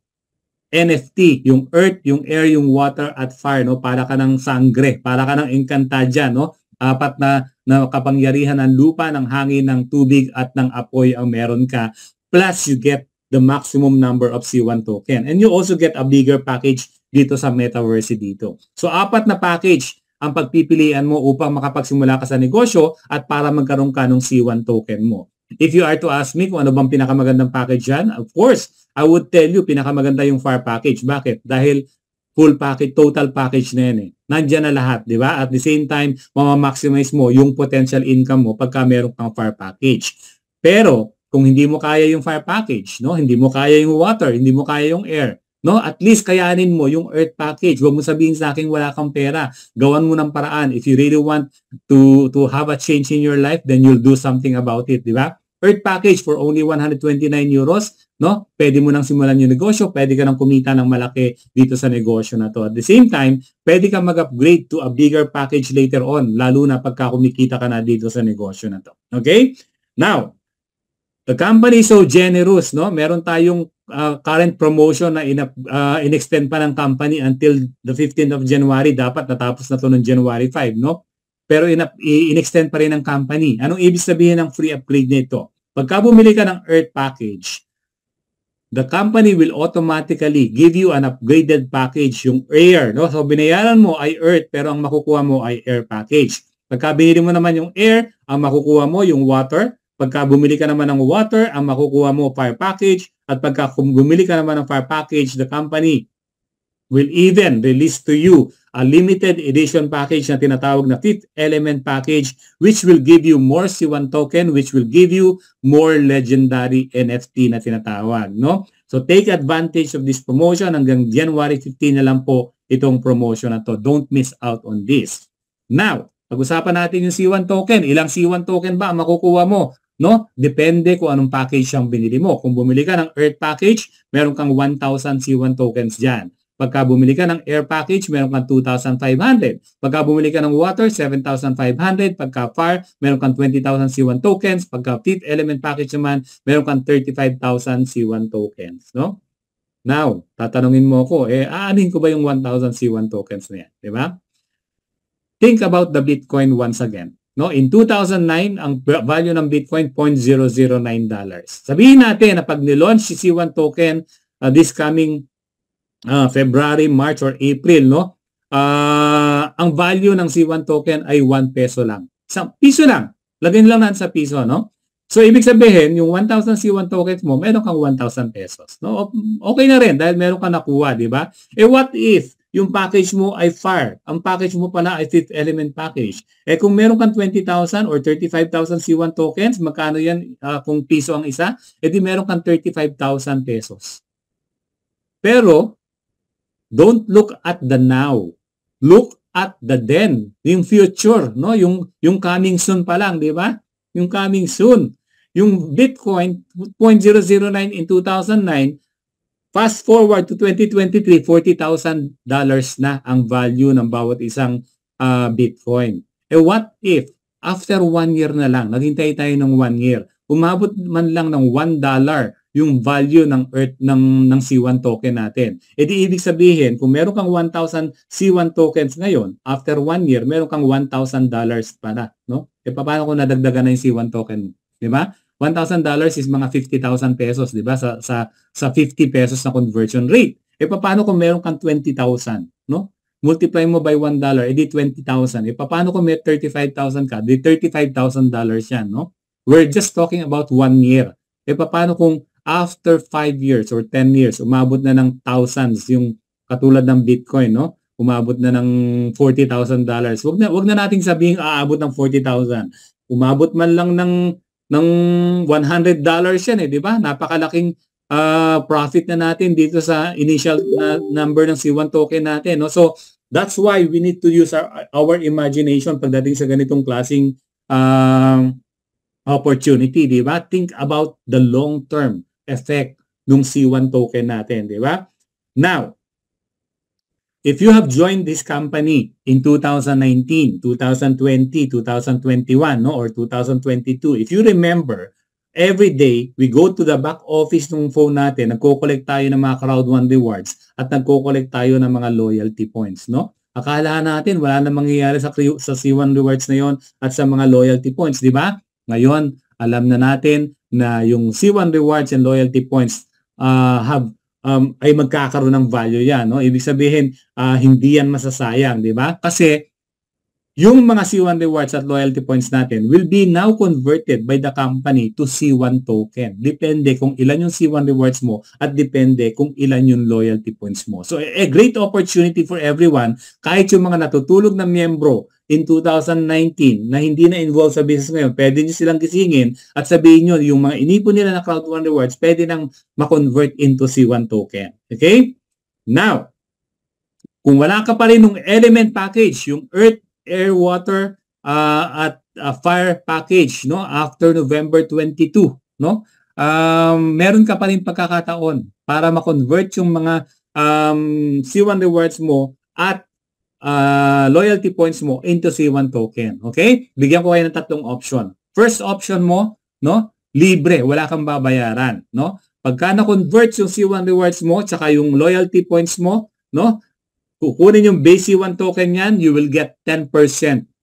NFT, yung Earth, yung Air, yung Water at Fire, no? Para ka ng sangre, para ka ng Encantadia, no? 4 na kapangyarihan ng lupa, ng hangin, ng tubig at ng apoy ang meron ka. Plus you get the maximum number of C1 token. And you also get a bigger package dito sa Metaverse dito. So 4 na package ang pagpipilian mo upang makapagsimula ka sa negosyo at para magkaroon ka ng C1 token mo. If you are to ask me kung ano bang pinakamagandang package yan, of course, I would tell you pinakamaganda yung Fire package. Bakit? Dahil full package, total package na yan eh. Nandiyan na lahat, di ba? At the same time, mamamaximize mo yung potential income mo pagka meron kang Fire package. Pero, kung hindi mo kaya yung Fire package, no? Hindi mo kaya yung Water, hindi mo kaya yung Air, no? At least kayanin mo yung Earth package. Huwag mo sabihin sa akin wala kang pera. Gawan mo ng paraan. If you really want to have a change in your life, then you'll do something about it, di ba? Earth package for only 129 euros, no? Pwede mo nang simulan yung negosyo, pwede ka nang kumita ng malaki dito sa negosyo na to. At the same time, pwede ka mag-upgrade to a bigger package later on, lalo na pagka kumikita ka na dito sa negosyo na to. Okay? Now, the company is so generous, no? Meron tayong current promotion na in-extend pa ng company until the 15th of January. Dapat natapos na to ng January 5, no? Pero in-extend pa rin ng company. Anong ibig sabihin ng free upgrade nito? Pagka bumili ka ng Earth package, the company will automatically give you an upgraded package, yung Air, no? So binayaran mo ay Earth pero ang makukuha mo ay Air package. Pagka binili mo naman yung Air, ang makukuha mo yung Water. Pagka bumili ka naman ng Water, ang makukuha mo Fire package. At pagka bumili ka naman ng Fire package, the company will even release to you a limited edition package na tinatawag na Fifth Element package, which will give you more C1 token, which will give you more legendary NFT na tinatawag, no? So take advantage of this promotion. Hanggang January 15 na lang po itong promotion na to. Don't miss out on this. Now, pag-usapan natin yung C1 token. Ilang C1 token ba ang makukuha mo? No? Depende kung anong package ang binili mo. Kung bumili ka ng Earth package, meron kang 1,000 C1 tokens dyan. Pagka bumili ka ng Air package, meron kang 2,500. Pagka bumili ka ng Water, 7,500. Pagka Fire, meron kang 20,000 C1 tokens. Pagka Fifth Element package naman, meron kang 35,000 C1 tokens. No? Now, tatanungin mo ako, aanin ko ba yung 1,000 C1 tokens na yan? Diba? Think about the Bitcoin once again. No, in 2009, ang value ng Bitcoin $0.009. Sabihin natin na pag nilaunch si C1 token this coming February, March or April, no? Ang value ng C1 token ay 1 peso lang. Piso lang. Lagyan lang natin sa piso, no? So ibig sabihin, yung 1,000 C1 tokens mo, meron kang 1,000 pesos, no? Okay na rin dahil meron kang nakuha, di ba? What if yung package mo ay Fire? Ang package mo pala ay Fifth Element package. Kung meron kang 20,000 or 35,000 C1 tokens, magkano yan kung piso ang isa? Di meron kang 35,000 pesos. Pero, don't look at the now. Look at the then. Yung future, no? Yung coming soon pa lang, di ba? Yung coming soon. Yung Bitcoin, 0.009 in 2009, fast forward to 2023, $40,000 na ang value ng bawat isang Bitcoin. What if, after 1 year na lang, naghintay tayo ng 1 year, umabot man lang ng $1 yung value ng Earth ng C1 token natin. Di ibig sabihin, kung meron kang 1,000 C1 tokens ngayon, after 1 year, meron kang $1,000 para, no? Paano kung nadagdagan na yung C1 token mo? Di ba? $1,000 is mga 50,000 pesos, di ba? Sa 50 pesos na conversion rate. Paano kung meron kang 20,000, no? Multiply mo by $1, edi 20,000. Paano kung may 35,000 ka? Di $35,000 yan, no? We're just talking about 1 year. Paano kung after 5 years or 10 years, umabot na ng thousands, yung katulad ng Bitcoin, no? Umabot na ng $40,000. Wag na nating sabihing aabot ng 40,000. Umabot man lang ng ng $100 yan di ba? Napakalaking profit na natin dito sa initial number ng C1 token natin, no? So that's why we need to use our imagination pagdating sa ganitong klaseng opportunity, di ba? Think about the long-term effect ng C1 token natin, di ba? Now, if you have joined this company in 2019, 2020, 2021, no, or 2022, if you remember, every day, we go to the back office ng phone natin, nagko-collect tayo ng mga Crowd1 rewards at nagko-collect tayo ng mga loyalty points, no? Akala natin wala na mangyayari sa C1 rewards na yon at sa mga loyalty points, di ba? Ngayon, alam na natin na yung C1 rewards and loyalty points ay magkakaroon ng value yan, no? Ibig sabihin, hindi yan masasayang, di ba? Kasi yung mga C1 rewards at loyalty points natin will be now converted by the company to C1 token. Depende kung ilan yung C1 rewards mo at depende kung ilan yung loyalty points mo. So a great opportunity for everyone, kahit yung mga natutulog na miyembro in 2019 na hindi na involved sa business ngayon, pwede nyo silang gisingin at sabihin nyo yung mga inipon nila na Crowd1 rewards, pwede nang ma-convert into C1 token. Okay? Now, kung wala ka pa rin ng element package, yung Earth, Air, Water, at Fire package, no, after November 22, no, meron ka pa rin pagkakataon para ma-convert yung mga C1 rewards mo at loyalty points mo into C1 token. Okay? Bigyan ko kayo ng tatlong option. First option mo, no, libre, wala kang babayaran, no? Pagka na-convert yung C1 rewards mo tsaka yung loyalty points mo, no, kukunin yung base C1 token yan, you will get 10%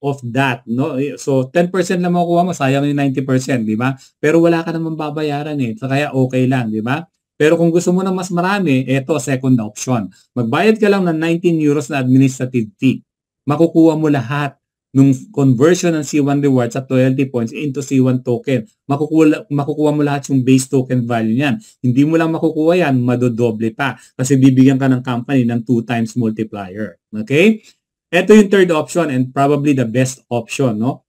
of that, no? So 10% lang makukuha mo, sayang yung 90%, di ba? Pero wala ka namang babayaran so kaya okay lang, di ba? Pero kung gusto mo ng mas marami, eto second option. Magbayad ka lang ng 19 euros na administrative fee. Makukuha mo lahat ng conversion ng C1 rewards at loyalty points into C1 token. Makukuha mo lahat yung base token value niyan. Hindi mo lang makukuha yan, madodoble pa. Kasi bibigyan ka ng company ng 2 times multiplier. Okay? Ito yung third option and probably the best option, no?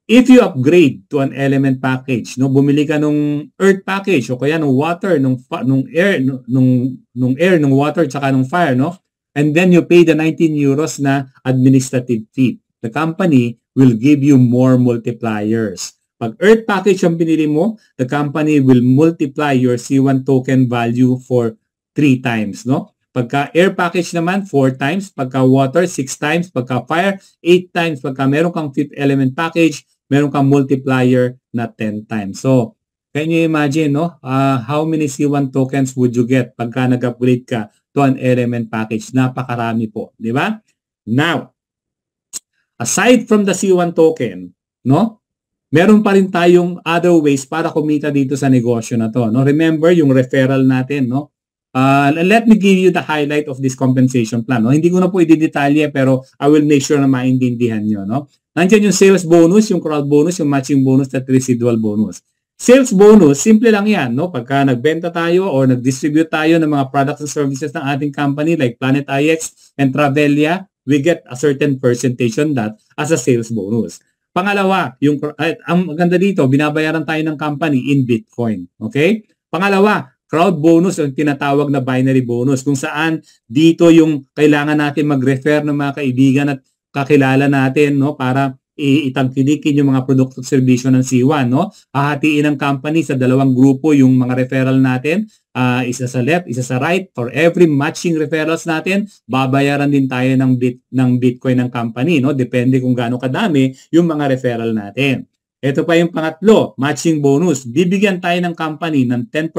If you upgrade to an element package, no, bumili ka nung earth package o kaya nung water, nung air, nung air, nung water, tsaka nung fire, no? And then you pay the 19 euros na administrative fee. The company will give you more multipliers. Pag earth package ang pinili mo, the company will multiply your C1 token value for 3 times, no? Pagka air package naman, 4 times. Pagka water, 6 times. Pagka fire, 8 times. Pagka meron kang fifth element package, meron kang multiplier na 10 times. So, can you imagine, no? How many C1 tokens would you get pagka nag-upgrade ka to an element package? Napakarami po, di ba? Now, aside from the C1 token, no? Meron pa rin tayong other ways para kumita dito sa negosyo na to, no? Remember yung referral natin, no? Let me give you the highlight of this compensation plan, no? Hindi ko na po i-detalye pero I will make sure na maintindihan nyo, no? Nandiyan yung sales bonus, yung crowd bonus, yung matching bonus at residual bonus. Sales bonus, simple lang yan, no? Pagka nagbenta tayo or nag-distribute tayo ng mga products and services ng ating company like Planet IX and Travelia, we get a certain percentage on that as a sales bonus. Pangalawa, ang maganda dito, binabayaran tayo ng company in Bitcoin. Okay? Pangalawa, crowd bonus, yung tinatawag na binary bonus, kung saan dito yung kailangan natin mag-refer ng mga kaibigan at kakilala natin, no, para itangkilikin yung mga produkto at serbisyo ng C1, no? Hahatiin ng company sa dalawang grupo yung mga referral natin, isa sa left, isa sa right. For every matching referrals natin, babayaran din tayo ng Bitcoin ng company, no? Depende kung gaano kadami yung mga referral natin. Ito pa yung pangatlo, matching bonus. Bibigyan tayo ng company ng 10%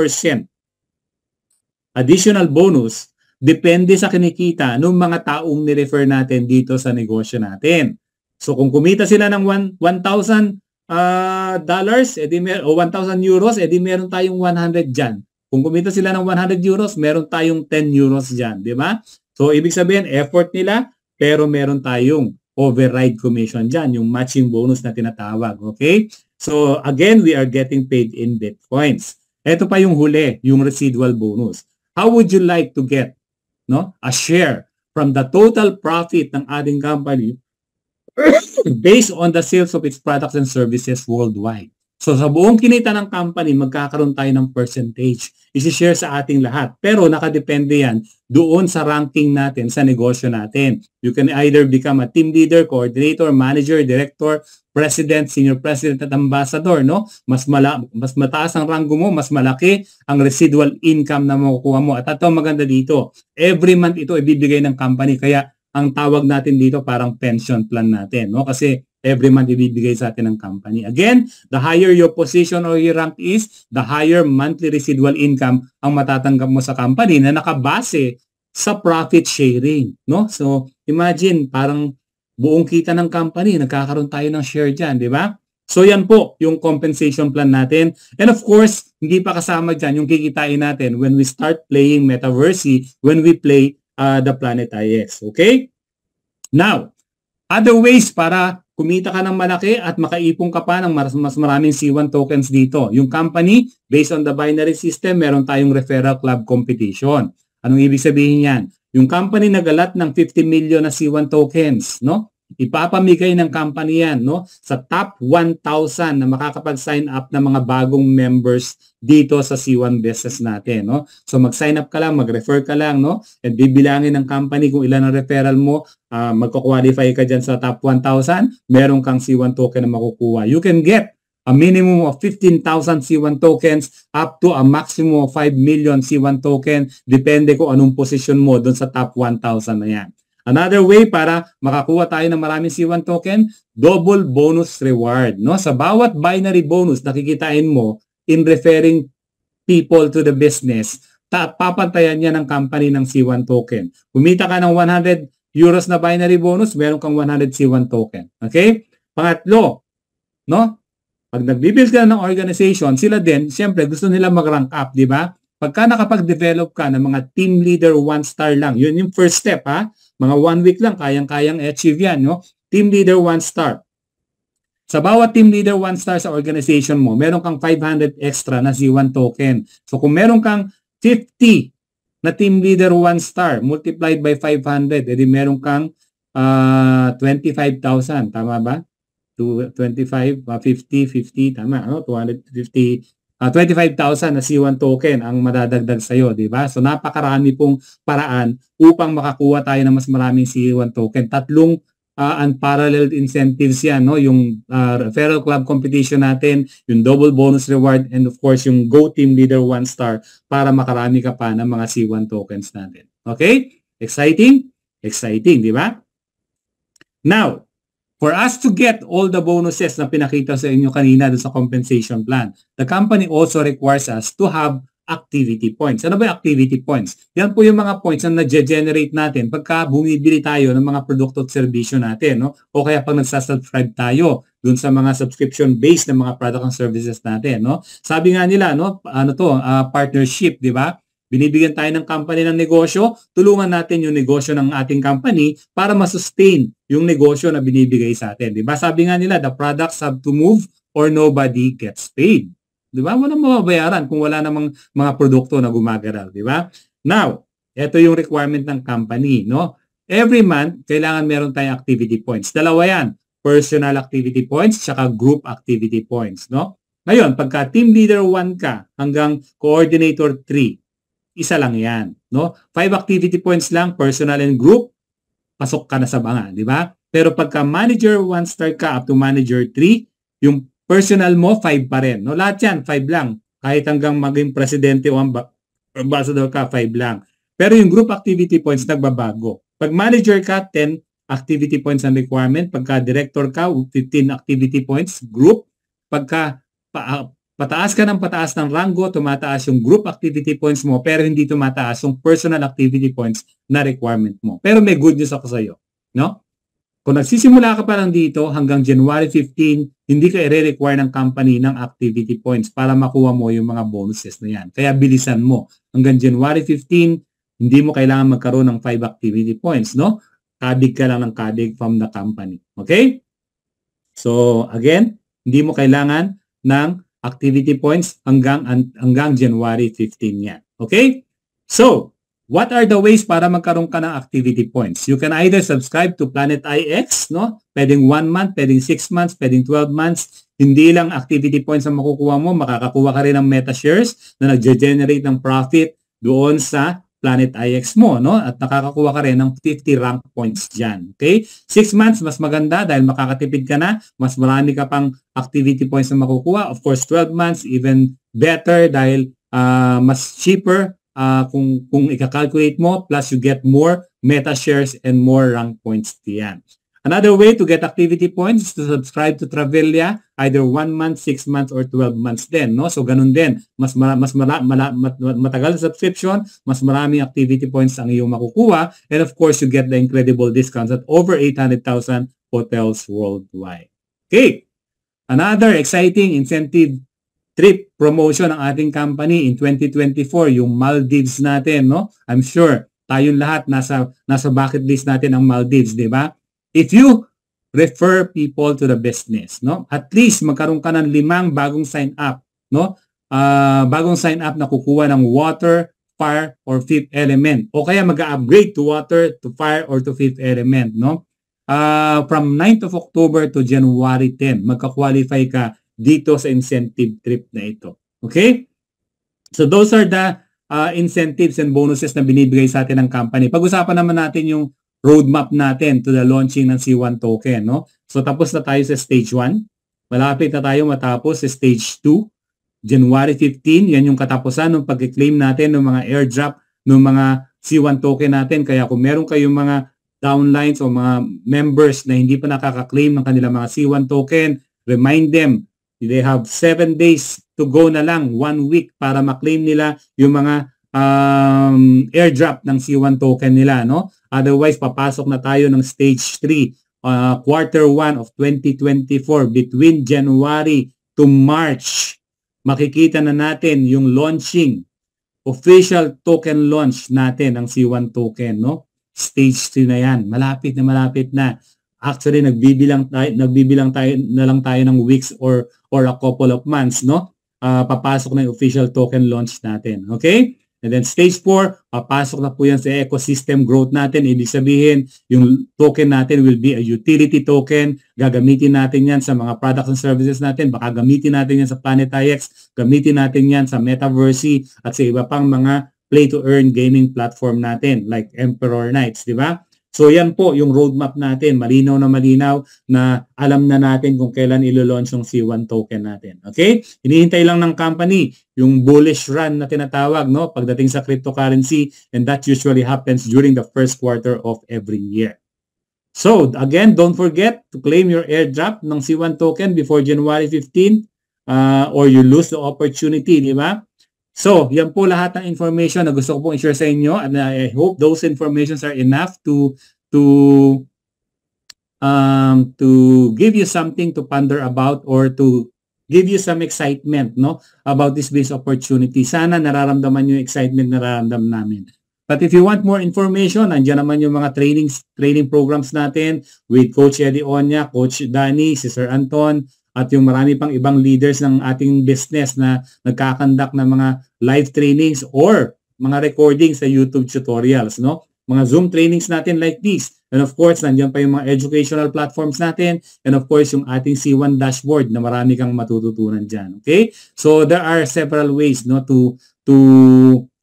additional bonus, depende sa kinikita ng mga taong ni-refer natin dito sa negosyo natin. So kung kumita sila ng $1,000 o 1,000 euros, edi meron tayong 100 dyan. Kung kumita sila ng 100 euros, meron tayong 10 euros dyan, di ba? So ibig sabihin, effort nila, pero meron tayong override commission dyan, yung matching bonus na tinatawag, okay? So again, we are getting paid in Bitcoins. Ito pa yung huli, yung residual bonus. How would you like to get, no, a share from the total profit ng ating company based on the sales of its products and services worldwide? So sa buong kinita ng company, magkakaroon tayo ng percentage. Isi-share sa ating lahat. Pero nakadepende yan doon sa ranking natin, sa negosyo natin. You can either become a team leader, coordinator, manager, director, president, senior president at ambassador, no? Mas mataas ang ranggo mo, mas malaki ang residual income na makukuha mo. At ito maganda dito, every month ito ibibigay ng company. Kaya ang tawag natin dito parang pension plan natin, no? Kasi every month ibibigay sa atin ng company. Again, the higher your position or your rank is, the higher monthly residual income ang matatanggap mo sa company na nakabase sa profit sharing, no? So, imagine, parang buong kita ng company, nagkakaroon tayo ng share dyan, di ba? So, yan po yung compensation plan natin. And of course, hindi pa kasama dyan yung kikitain natin when we start playing Metaverse, when we play the Planet IX, okay? Now, other ways para kumita ka ng malaki at makaipon ka pa ng mas maraming C1 tokens dito. Yung company, based on the binary system, meron tayong referral club competition. Anong ibig sabihin yan? Yung company nagalat ng 50 million na C1 tokens, no? Ipapamigay ng company yan, no? Sa top 1,000 na makakapag-sign up na mga bagong members dito sa C1 business natin, no? So mag-sign up ka lang, mag-refer ka lang, no? And bibilangin ng company kung ilan ang referral mo, magko-qualify ka dyan sa top 1,000, meron kang C1 token na makukuha. You can get a minimum of 15,000 C1 tokens up to a maximum of 5 million C1 token, depende kung anong position mo doon sa top 1,000 na yan. Another way para makakuha tayo ng maraming C1 token, double bonus reward, no? Sa bawat binary bonus na kikitain mo in referring people to the business, papantayan niya ng company ng C1 token. Kumita ka ng 100 euros na binary bonus, meron kang 100 C1 token. Okay? Pangatlo, no? Pag nag-build ka ng organization, sila din, siyempre gusto nila mag-rank up, di ba? Pagka nakapag-develop ka ng mga team leader 1-star lang, yun yung first step, ha? Mga 1 week lang, kayang-kayang achieve yan, no? Team leader 1-star. Sa bawat team leader 1-star sa organization mo, meron kang 500 extra na C1 token. So kung meron kang 50 na team leader 1-star multiplied by 500, edi meron kang 25,000. Tama ba? 25, 50, tama, no? 250, 25,000 na C1 token ang madadagdag sa'yo, di ba? So napakarami pong paraan upang makakuha tayo ng mas maraming C1 token. Tatlong unparalleled incentives yan, no? Yung referral club competition natin, yung double bonus reward, and of course yung Go Team Leader 1-star para makarami ka pa ng mga C1 tokens natin. Okay? Exciting? Exciting, di ba? Now, for us to get all the bonuses na pinakita sa inyo kanina doon sa compensation plan, the company also requires us to have activity points. Ano ba yung activity points? Yan po yung mga points na nag-generate natin pagka bumibili tayo ng mga produkto at serbisyo natin, no? O kaya pag nagsasubscribe tayo dun sa mga subscription-based na mga product and services natin, no? Sabi nga nila, no? Partnership, di ba? Binibigyan tayo ng company ng negosyo, tulungan natin yung negosyo ng ating company para masustain yung negosyo na binibigay sa atin. Diba? Sabi nga nila, the products have to move or nobody gets paid. Diba? Walang mababayaran kung wala namang mga produkto na gumagalaw. Diba? Now, ito yung requirement ng company. No? Every month, kailangan meron tayong activity points. Dalawa yan, personal activity points tsaka group activity points. No? Ngayon, pagka team leader 1 ka hanggang coordinator 3, isa lang yan, no? 5 activity points lang, personal and group, pasok ka na sa banga, di ba? Pero pagka manager 1-star ka up to manager 3, yung personal mo 5 pa rin, no? Lahat yan, 5 lang. Kahit hanggang maging presidente o ambassador ka, 5 lang. Pero yung group activity points nagbabago. Pag manager ka, 10 activity points ang requirement. Pagka director ka, 15 activity points, group. Pagka pataas ka ng pataas ng rango, tumataas yung group activity points mo, pero hindi tumataas yung personal activity points na requirement mo. Pero may good news ako sa iyo, no? Kung nagsisimula ka pa lang dito hanggang January 15, hindi ka i-require ng company ng activity points para makuha mo yung mga bonuses na yan. Kaya bilisan mo. Hanggang January 15, hindi mo kailangan magkaroon ng 5 activity points, no? Kadig ka lang ng kadig from the company. Okay? So, again, hindi mo kailangan ng activity points hanggang January 15 yan. Okay? So, what are the ways para magkaroon ka ng activity points? You can either subscribe to Planet IX, no? Pwedeng 1 month, pwedeng 6 months, pwedeng 12 months. hindi lang activity points ang makukuha mo, makakakuha ka rin ng meta shares na nag-generate ng profit doon sa Planet IX mo, no? At nakakakuha ka rin ng 50 rank points dyan. Okay? 6 months, mas maganda dahil makakatipid ka na, mas marami ka pang activity points na makukuha. Of course, 12 months, even better dahil mas cheaper kung ika-calculate mo, plus you get more meta shares and more rank points diyan. Another way to get activity points is to subscribe to Travelia, either 1 month, 6 months, or 12 months din, no? So ganun din, matagal subscription, mas maraming activity points ang iyong makukuha, and of course, you get the incredible discounts at over 800,000 hotels worldwide. Okay, another exciting incentive trip promotion ng ating company in 2024, yung Maldives natin, no? I'm sure tayong lahat nasa bucket list natin ang Maldives, di ba? If you refer people to the business, no? At least magkaroon ka ng 5 bagong sign up, no? Bagong sign up na kukuha ng water, fire, or fifth element. O kaya mag-upgrade to water, to fire, or to fifth element, no? From 9th of October to January 10, magka-qualify ka dito sa incentive trip na ito. Okay? So those are the incentives and bonuses na binibigay sa atin ng company. Pag-usapan naman natin yung roadmap natin to the launching ng C1 token, no? So tapos na tayo sa stage 1. Malapit na tayo matapos sa stage 2. January 15, yan yung katapusan ng pag-claim natin ng mga airdrop ng mga C1 token natin. Kaya kung meron kayong mga downlines o mga members na hindi pa nakaka-claim ng kanilang mga C1 token, remind them, they have 7 days to go na lang, 1 week para ma-claim nila yung mga airdrop ng C1 token nila, no? Otherwise, papasok na tayo ng stage 3, quarter 1 of 2024, between January to March. Makikita na natin yung launching, official token launch natin ng C1 token, no? Stage 3 na yan. Malapit na. Actually, nagbibilang tayo na lang tayo ng weeks or a couple of months, no? Papasok na yung official token launch natin. Okay? And then stage 4, papasok na po yan sa ecosystem growth natin. Ibig sabihin, yung token natin will be a utility token. Gagamitin natin yan sa mga products and services natin. Baka gamitin natin yan sa Planet IX. Gamitin natin yan sa Metaverse at sa iba pang mga play-to-earn gaming platform natin like Emperor Knights, di ba? So yan po yung roadmap natin. Malinaw na alam na natin kung kailan ilo-launch yung C1 token natin. Okay? Hinihintay lang ng company yung bullish run na tinatawag, no? Pagdating sa cryptocurrency, and that usually happens during the first quarter of every year. So again, don't forget to claim your airdrop ng C1 token before January 15 or you lose the opportunity, di ba? So, yan po lahat ng information na gusto ko pong i-share sa inyo, and I hope those informations are enough to give you something to ponder about or to give you some excitement, no, about this business opportunity. Sana nararamdaman yung excitement na nararamdaman namin. But if you want more information, nandiyan naman yung mga training programs natin with Coach Eddie Onya, Coach Danny, si Sir Anton, at yung marami pang ibang leaders ng ating business na nagkakandak ng mga live trainings or mga recordings sa YouTube tutorials, no? Mga Zoom trainings natin like this. And of course, nandiyan pa yung mga educational platforms natin. And of course, yung ating C1 dashboard na marami kang matututunan dyan. Okay? So, there are several ways, no, to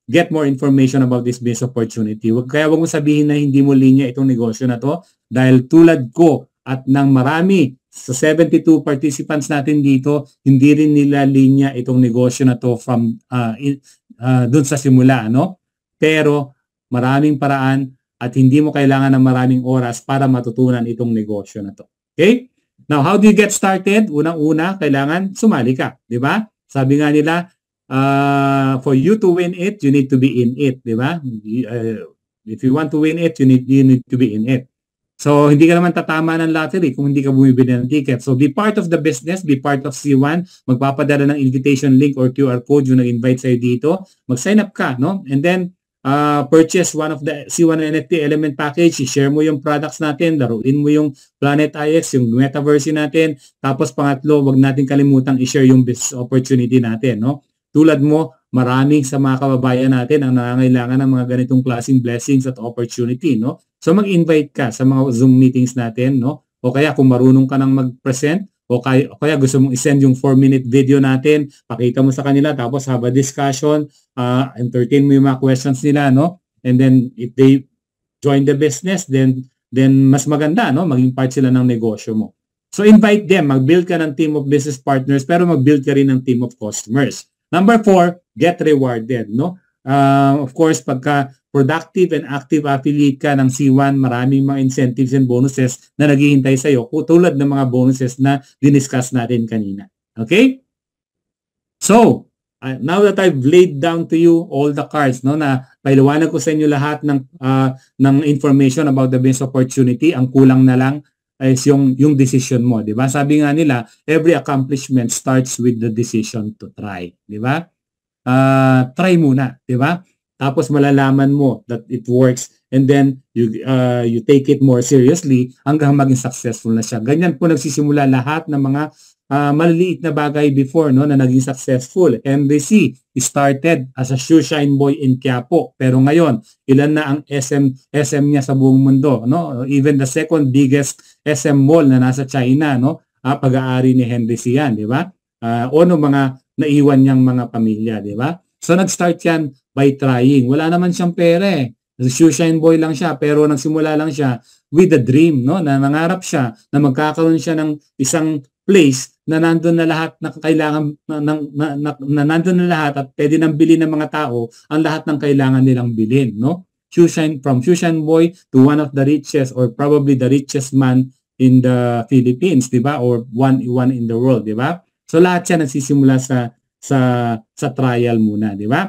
get more information about this business opportunity. Kaya wag mo sabihin na hindi mo linya itong negosyo na to. Dahil tulad ko at ng marami sa 72 participants natin dito, hindi rin nila linya itong negosyo na to from dun sa simula, no? Pero maraming paraan at hindi mo kailangan ng maraming oras para matutunan itong negosyo na to. Okay? Now, how do you get started? Unang-una, kailangan sumali ka, di ba? Sabi nga nila, for you to win it, you need to be in it, di ba? If you want to win it, you need to be in it. So, hindi ka naman tatama ng lottery kung hindi ka bumibili ng ticket. So, be part of the business, be part of C1. Magpapadala ng invitation link or QR code yung nag-invite sa'yo dito. Mag-sign up ka, no? And then, purchase one of the C1 NFT element package. I-share mo yung products natin. Laruin mo yung Planet IX, yung Metaverse natin. Tapos, pangatlo, wag natin kalimutang i-share yung business opportunity natin, no? Tulad mo, maraming sa mga kababayan natin ang nangangailangan ng mga ganitong klaseng blessings at opportunity, no? So mag-invite ka sa mga Zoom meetings natin, no? O kaya kung marunong ka nang mag-present, o kaya gusto mong isend yung 4-minute video natin, pakita mo sa kanila, tapos have a discussion, entertain mo yung mga questions nila, no? And then if they join the business, then mas maganda, no? Maging part sila ng negosyo mo. So invite them, mag-build ka ng team of business partners, pero mag-build ka rin ng team of customers. Number 4, get rewarded, no? Of course, pagka productive and active affiliate ka ng C1, maraming mga incentives and bonuses na naghihintay sa'yo, tulad ng mga bonuses na diniscuss natin kanina. Okay? So, now that I've laid down to you all the cards, no, na paliwanag ko sa inyo lahat ng information about the business opportunity, ang kulang na lang is yung decision mo, di ba? Sabi nga nila, every accomplishment starts with the decision to try, di ba? Try muna, di ba? Tapos malalaman mo that it works, and then you take it more seriously hanggang maging successful na siya. Ganyan po nagsisimula lahat ng mga maliliit na bagay before, no, na naging successful. MBC started as a shoe shine boy in Quiapo, pero ngayon ilan na ang SM niya sa buong mundo, no? Even the second biggest SM mall na nasa China, no, pag-aari ni Henry C. yan, di ba? O no, mga naiwan niyang mga pamilya, di ba? So nag-start yan by trying. Wala naman siyang pera eh. Shoe shine boy lang siya, pero nagsimula lang siya with a dream, no? Na nangarap siya na magkakaroon siya ng isang place na nandun na lahat na kailangan na nandun na lahat at pwede nang bilhin ng mga tao ang lahat ng kailangan nilang bilhin, no? From shoe shine boy to one of the richest or probably the richest man in the Philippines, di ba? Or one in the world, di ba? So lahat siya nagsisimula sa trial muna, di ba?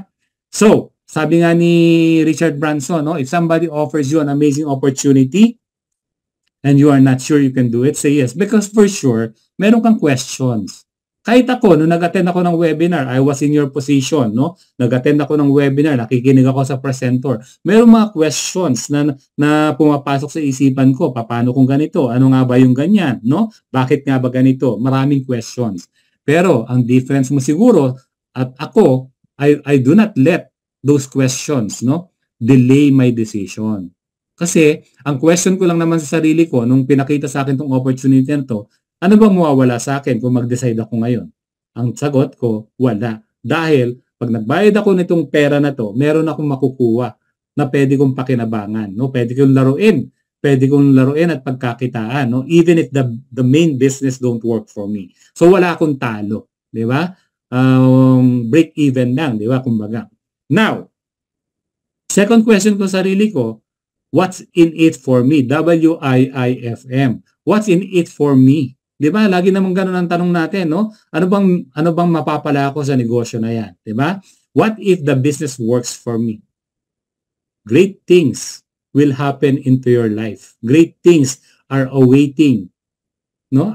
So, sabi nga ni Richard Branson, no, if somebody offers you an amazing opportunity and you are not sure you can do it, say yes. Because for sure, meron kang questions. Kahit ako, nung nag-attend ako ng webinar, I was in your position, no? Nag-attend ako ng webinar, nakikinig ako sa presenter. Meron mga questions na pumapasok sa isipan ko. Paano kung ganito? Ano nga ba yung ganyan, no? Bakit nga ba ganito? Maraming questions. Pero ang difference mo siguro at ako, I do not let those questions, no, delay my decision. Kasi ang question ko lang naman sa sarili ko nung pinakita sa akin tong opportunity na to, ano bang mawawala sa akin kung mag-decide ako ngayon? Ang sagot ko, wala. Dahil pag nagbayad ako nitong pera na to, meron akong makukuha na pwede kong pakinabangan, no? Pwede kong laruin at pagkakitaan, no? Even if the main business don't work for me. So wala akong talo, di ba? Break even lang, di ba? Kumbaga. Now, second question ko sa sarili ko, what's in it for me? WIIFM. What's in it for me? Di ba? Lagi naman ganun ang tanong natin, no? Ano bang mapapala ko sa negosyo na yan? Di ba? What if the business works for me? Great things will happen into your life. Great things are awaiting. No?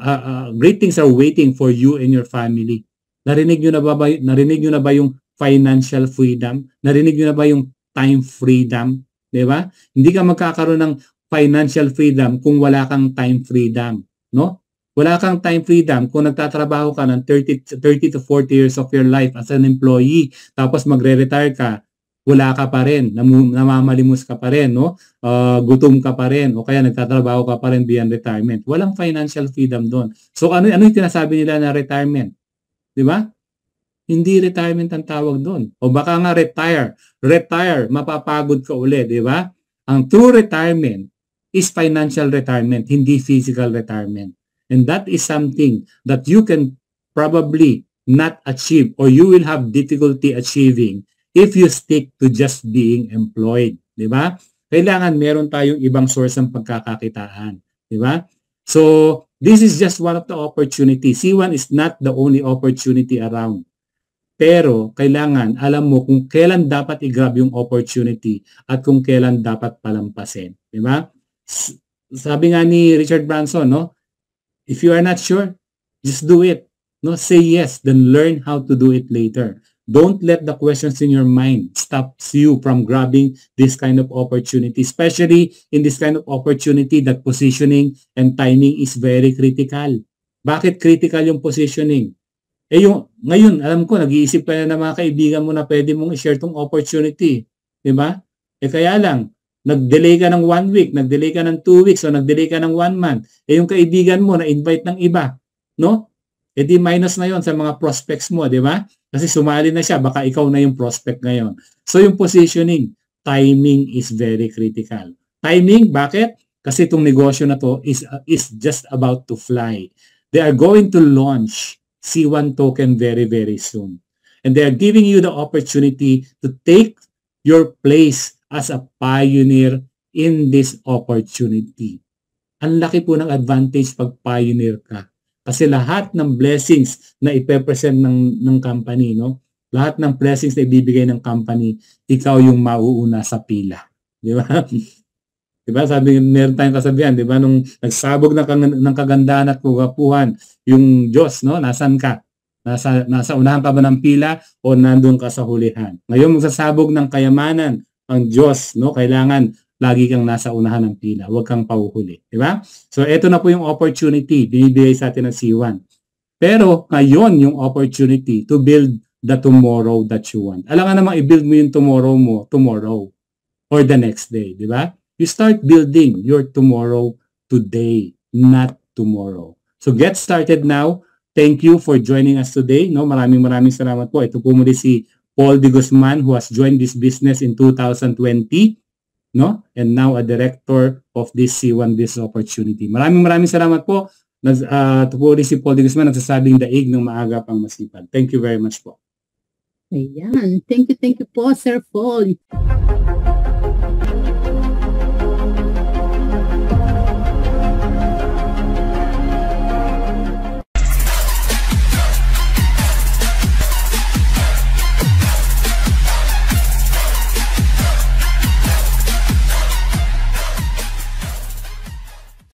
Great things are waiting for you and your family. Narinig nyo na ba yung financial freedom? Narinig nyo na ba yung time freedom? Di ba? Hindi ka magkakaroon ng financial freedom kung wala kang time freedom, no? Wala kang time freedom kung nagtatrabaho ka ng 30 to 40 years of your life as an employee, tapos magre-retire ka, wala ka pa rin, namamalimos ka pa rin, no? Gutom ka pa rin, o kaya nagtatrabaho ka pa rin beyond retirement. Walang financial freedom doon. So ano yung tinasabi nila na retirement? Di ba? Hindi retirement ang tawag doon. O baka nga retire, mapapagod ka uli, di ba? Ang true retirement is financial retirement, hindi physical retirement. And that is something that you can probably not achieve or you will have difficulty achieving if you stick to just being employed, di ba? Kailangan meron tayong ibang source ng pagkakakitaan, di ba? So, this is just one of the opportunities. C1 is not the only opportunity around. Pero, kailangan alam mo kung kailan dapat i-grab yung opportunity at kung kailan dapat palampasin. Di ba? Sabi nga ni Richard Branson, no? If you are not sure, just do it. No? Say yes, then learn how to do it later. Don't let the questions in your mind stop you from grabbing this kind of opportunity, especially in this kind of opportunity that positioning and timing is very critical. Bakit critical yung positioning? Ngayon, alam ko, nag-iisip ka na ng mga kaibigan mo na pwede mong i-share tong opportunity. Diba? Kaya lang, nag-delay ka ng 1 week, nag-delay ka ng 2 weeks, o nag-delay ka ng 1 month. Yung kaibigan mo na-invite ng iba. no? E di minus na yon sa mga prospects mo, di ba? Kasi sumali na siya, baka ikaw na yung prospect ngayon. So yung positioning, timing is very critical. Timing, bakit? Kasi itong negosyo na to is just about to fly. They are going to launch C1 token very, very soon. And they are giving you the opportunity to take your place as a pioneer in this opportunity. Ang laki po ng advantage pag pioneer ka. Kasi lahat ng blessings na ipepresent ng company, no? Lahat ng blessings na ibibigay ng company, ikaw yung mauuna sa pila. Di ba? Di ba? Sabi, meron tayong kasabihan, di ba? Nung nagsabog ng kagandahan at kagapuhan, yung Diyos, no? Nasaan ka? Nasa unahan ka ba ng pila o nandun ka sa hulihan? Ngayon magsasabog ng kayamanan ang Diyos, no? Kailangan lagi kang nasa unahan ng pila. Huwag kang pauhuli. Di ba? So, ito na po yung opportunity. Binibigay sa atin ng C1. Pero, ngayon yung opportunity to build the tomorrow that you want. Alam nga namang i-build mo yung tomorrow mo tomorrow or the next day. Di ba? You start building your tomorrow today, not tomorrow. So, get started now. Thank you for joining us today. No, maraming salamat po. Ito po muli si Paul De Guzman who has joined this business in 2020. No? And now a director of this C1 business opportunity. Maraming salamat po. Ito po rin si Paul De Guzman nagsasabing daig ng maaga pang masipag. Thank you very much po. Ayan. Thank you po, Sir Paul.